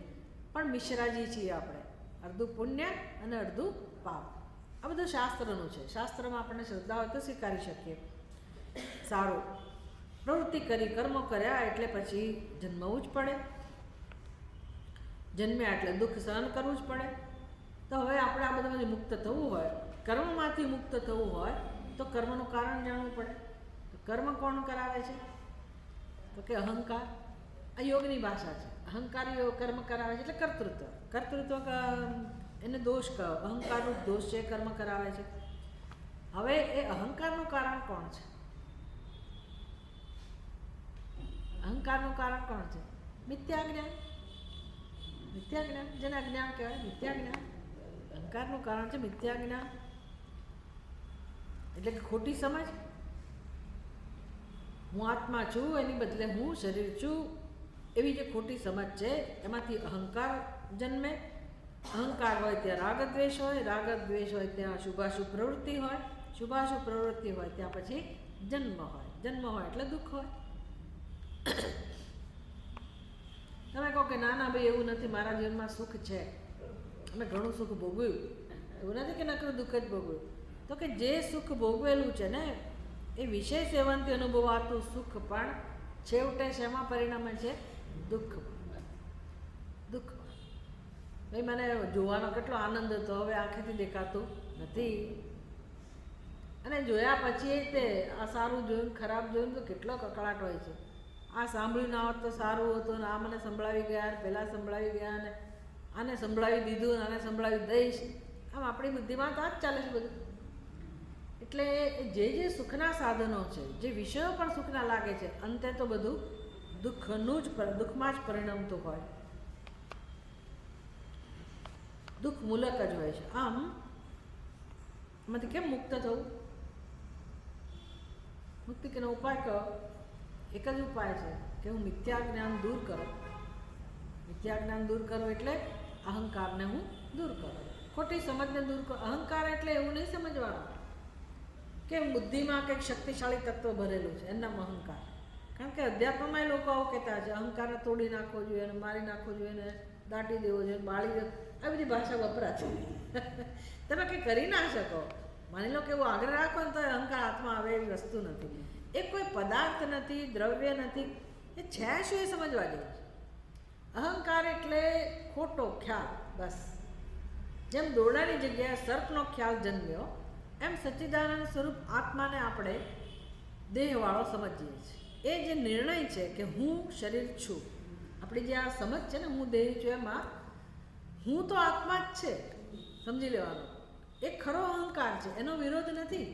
S1: પણ મિશ્રાજી છીએ આપણે, અડધું પુણ્ય અને અડધું પાપ. આ બધું શાસ્ત્રનું છે. શાસ્ત્રમાં આપણને શ્રદ્ધા હોય તો સ્વીકારી શકીએ. સારું, પ્રવૃત્તિ કરી, કર્મો કર્યા એટલે પછી જન્મવું જ પડે. જન્મ્યા એટલે દુઃખ સહન કરવું જ પડે. તો હવે આપણે આ બધામાંથી મુક્ત થવું હોય, કર્મમાંથી મુક્ત થવું હોય તો કર્મનું કારણ જાણવું પડે. તો કર્મ કોણ કરાવે છે? તો કે અહંકાર. આ યોગની ભાષા છે. અહંકારી કર્મ કરાવે છે એટલે કર્તૃત્વ. કર્તૃત્વ એને દોષ કહો, અહંકારનું દોષ છે, કર્મ કરાવે છે. હવે એ અહંકારનું કારણ કોણ છે? અહંકારનું કારણ કોણ છે? મિથ્યાજ્ઞાન. મિથ્યાજ્ઞાન, જેને અજ્ઞાન કહેવાય, મિથ્યાજ્ઞાન. અહંકારનું કારણ છે મિથ્યાજ્ઞાન, એટલે કે ખોટી સમજ. હું આત્મા છું, એની બદલે હું શરીર છું, એવી જે ખોટી સમજ છે એમાંથી અહંકાર જન્મે. અહંકાર હોય ત્યાં રાગ દ્વેષ હોય, રાગ દ્વેષ હોય ત્યાં શુભાશુભ પ્રવૃત્તિ હોય, શુભાશુભ પ્રવૃત્તિ હોય ત્યાં પછી જન્મ હોય, જન્મ હોય એટલે દુઃખ હોય. તમે કહો કે ના ના ભાઈ એવું નથી, મારા જીવનમાં સુખ છે, અમે ઘણું સુખ ભોગવ્યું, એવું નથી કે નકરું દુઃખ જ ભોગવ્યું. તો કે જે સુખ ભોગવેલું છે ને એ વિષય સેવનથી અનુભવાતું સુખ પણ છેવટે શેમાં પરિણમે છે? દુઃખ. દુઃખ. ભાઈ મને જોવાનો કેટલો આનંદ હતો, હવે આંખેથી દેખાતું નથી. અને જોયા પછી તે આ સારું જોયું ખરાબ જોયું તો કેટલો કકળાટ હોય છે. આ સાંભળ્યું ના હોત તો સારું હતું, ને આ મને સંભળાવી ગયા, પહેલાં સંભળાવી ગયા, ને આને સંભળાવી દીધું, આને સંભળાવી દઈશ, આમ આપણી બુદ્ધિમાં તો આ જ ચાલે છે બધું. એટલે જે જે સુખના સાધનો છે, જે વિષયો પણ સુખના લાગે છે, અંતે તો બધું દુઃખમાં જ પરિણમતું હોય, દુઃખ મૂલક જ હોય છે. આમ એમાંથી કેમ મુક્ત થવું? મુક્તિ કેનો ઉપાય કહો? એક જ ઉપાય છે કે હું મિથ્યા જ્ઞાન દૂર કરું. મિથ્યા જ્ઞાન દૂર કરું એટલે અહંકારને હું દૂર કરું, ખોટી સમજને દૂર કરું. અહંકાર એટલે એવું નહીં સમજવાનું કે બુદ્ધિમાં કંઈક શક્તિશાળી તત્વ ભરેલું છે, એનામ અહંકાર. કારણ કે અધ્યાત્મમાં લોકો આવું કહેતા છે, અહંકારને તોડી નાખવો જોઈએ, એને મારી નાખવો જોઈએ, એને દાટી દેવો જોઈએ, બાળી દેવો, આવી બધી ભાષા વપરા છે. તમે કંઈ કરી ના શકો. માની લો કે એવું આગ્રહ રાખો ને તો અહંકાર હાથમાં આવે એવી વસ્તુ નથી. એ કોઈ પદાર્થ નથી, દ્રવ્ય નથી, એ છે શું એ સમજવા જેવું છે. અહંકાર એટલે ખોટો ખ્યાલ, બસ. જેમ દોરડાની જગ્યાએ સર્પનો ખ્યાલ જન્મ્યો, એમ સચ્ચિદાનંદ સ્વરૂપ આત્માને આપણે દેહવાળો સમજીએ છીએ. એ જે નિર્ણય છે કે હું શરીર છું, આપણી જે આ સમજ છે ને હું દેહ છું, એમાં હું તો આત્મા જ છે સમજી લેવાનું. એ ખરો અહંકાર છે, એનો વિરોધ નથી,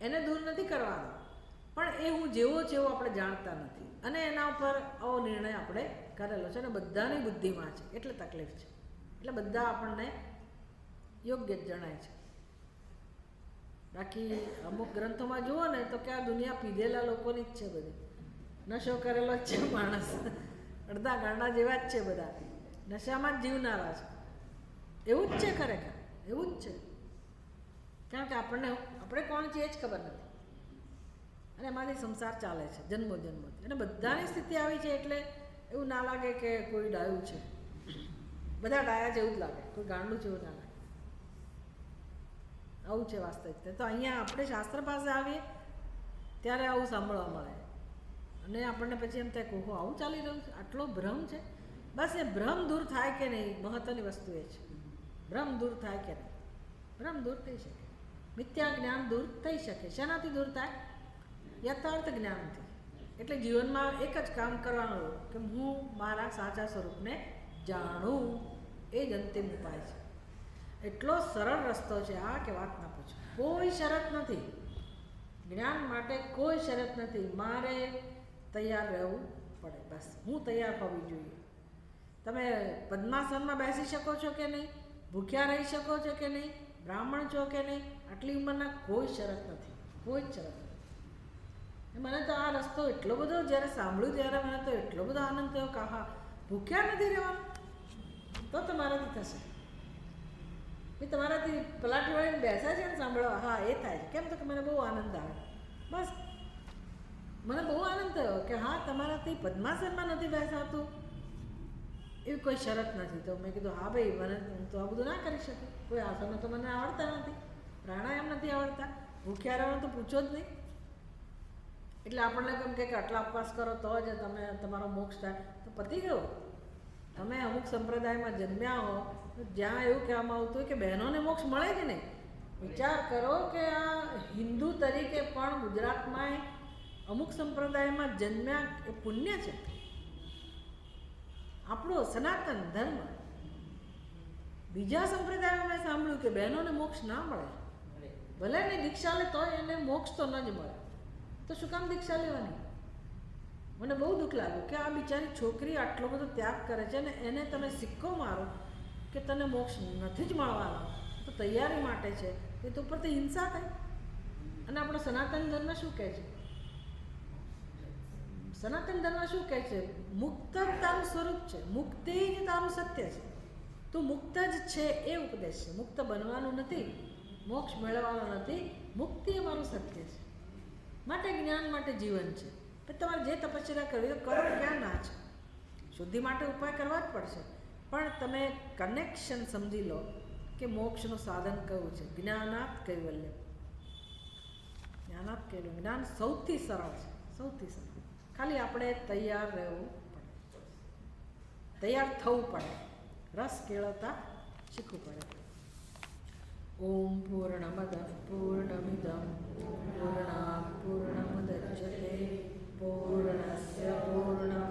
S1: એને દૂર નથી કરવાનો, પણ એ હું જેવો છે એવો આપણે જાણતા નથી, અને એના ઉપર આવો નિર્ણય આપણે કરેલો છે, અને બધાની બુદ્ધિમાં છે, એટલે તકલીફ છે. એટલે બધા આપણને યોગ્ય જ જણાય છે. બાકી અમુક ગ્રંથોમાં જુઓ ને તો કે આ દુનિયા પીધેલા લોકોની જ છે બધી, નશો કરેલો જ છે માણસ, અડધા ગાંડા જેવા જ છે બધા, નશામાં જ જીવનારા છે. એવું જ છે, ખરેખર એવું જ છે. કારણ કે આપણે કોણ છીએ એ જ ખબર નથી, અને એમાંથી સંસાર ચાલે છે જન્મો જન્મોથી. અને બધાની સ્થિતિ આવી છે એટલે એવું ના લાગે કે કોઈ ડાયું છે. બધા ડાયા છે એવું જ લાગે, કોઈ ગાંડું છે એવું ના લાગે. આવું છે વાસ્તવિકતા. તો અહીંયા આપણે શાસ્ત્ર પાસે આવીએ ત્યારે આવું સાંભળવા મળે, અને આપણને પછી એમ થાય કે ઓહો આવું ચાલી રહ્યું છે, આટલો ભ્રમ છે. બસ એ ભ્રમ દૂર થાય કે નહીં, મહત્વની વસ્તુ એ છે. ભ્રમ દૂર થાય કે નહીં? ભ્રમ દૂર થઈ શકે, મિથ્યા જ્ઞાન દૂર થઈ શકે. શેનાથી દૂર થાય? યથાર્થ જ્ઞાનથી. એટલે જીવનમાં એક જ કામ કરવાનું કે હું મારા સાચા સ્વરૂપને જાણું, એ જ અંતિમ ઉપાય છે. એટલો સરળ રસ્તો છે આ કે વાત ના પૂછો. કોઈ શરત નથી જ્ઞાન માટે, કોઈ શરત નથી. મારે તૈયાર રહેવું પડે, બસ. હું તૈયાર હોવી જોઈએ. તમે પદ્માસનમાં બેસી શકો છો કે નહીં, ભૂખ્યા રહી શકો છો કે નહીં, બ્રાહ્મણ છો કે નહીં, આટલી ઉંમરના કોઈ શરત નથી, કોઈ જ શરત નથી. મને તો આ રસ્તો એટલો બધો જ્યારે સાંભળ્યું ત્યારે મને તો એટલો બધો આનંદ થયો કે હા, ભૂખ્યા નથી રહેવાનું. તો તમારાથી થશે. એ તમારાથી પલાટી વાળીને બેસા છે ને સાંભળવા, હા એ થાય છે. કેમ? તો કે મને બહુ આનંદ આવે. બસ મને બહુ આનંદ થયો કે હા તમારાથી પદ્માસનમાં નથી બેસાતું, એવી કોઈ શરત નથી. તો મેં કીધું હા ભાઈ, મને હું તો આ બધું ના કરી શકું. કોઈ આસનો તો મને આવડતા નથી, પ્રાણાયામ નથી આવડતા, ભૂખ્યા રહેવાનું તો પૂછો જ નહીં. એટલે આપણને કેમ કે આટલા ઉપવાસ કરો તો જ તમે તમારો મોક્ષ થાય, તો પતી ગયો. તમે અમુક સંપ્રદાયમાં જન્મ્યા હો જ્યાં એવું કહેવામાં આવતું હોય કે બહેનોને મોક્ષ મળે કે નહીં. વિચાર કરો કે આ હિન્દુ તરીકે પણ ગુજરાતમાં અમુક સંપ્રદાયમાં જન્મ્યા એ પુણ્ય છે. આપણો સનાતન ધર્મ. બીજા સંપ્રદાયમાં મેં સાંભળ્યું કે બહેનોને મોક્ષ ના મળે, ભલે ને દીક્ષા લે તોય એને મોક્ષ તો ન જ મળે. તો શું કામ દીક્ષા લેવાની? મને બહુ દુઃખ લાગ્યું કે આ બિચારી છોકરી આટલો બધો ત્યાગ કરે છે ને એને તમે સિક્કો મારો કે તને મોક્ષ નથી જ મળવાનો, તો તૈયારી માટે છે, એ તો ઉપરથી હિંસા થાય. અને આપણો સનાતન ધર્મ શું કહે છે? સનાતન ધર્મ શું કહે છે? મુક્ત તારું સ્વરૂપ છે, મુક્તિ જ તારું સત્ય છે, તું મુક્ત જ છે એ ઉપદેશ છે. મુક્ત બનવાનું નથી, મોક્ષ મેળવવાનો નથી, મુક્તિ એ મારું સત્ય છે. માટે જ્ઞાન માટે જીવન છે. પણ તમારે જે તપસ્યા કરવી તો કરો, ક્યાં ના છે. શુદ્ધિ માટે ઉપાય કરવા જ પડશે, પણ તમે કનેક્શન સમજી લો કે મોક્ષનું સાધન કયું છે. જ્ઞાનાત કૈવલ્ય, જ્ઞાનાત કૈવલ્ય. જ્ઞાન સૌથી સરળ છે, સૌથી સરળ. ખાલી આપણે તૈયાર રહેવું પડે, તૈયાર થવું પડે, રસ કેળવતા શીખવું પડે. ઓમ પૂર્ણમદ પૂર્ણમિદં પૂર્ણાત પૂર્ણમુદચ્યતે પૂર્ણસ્ય પૂર્ણમ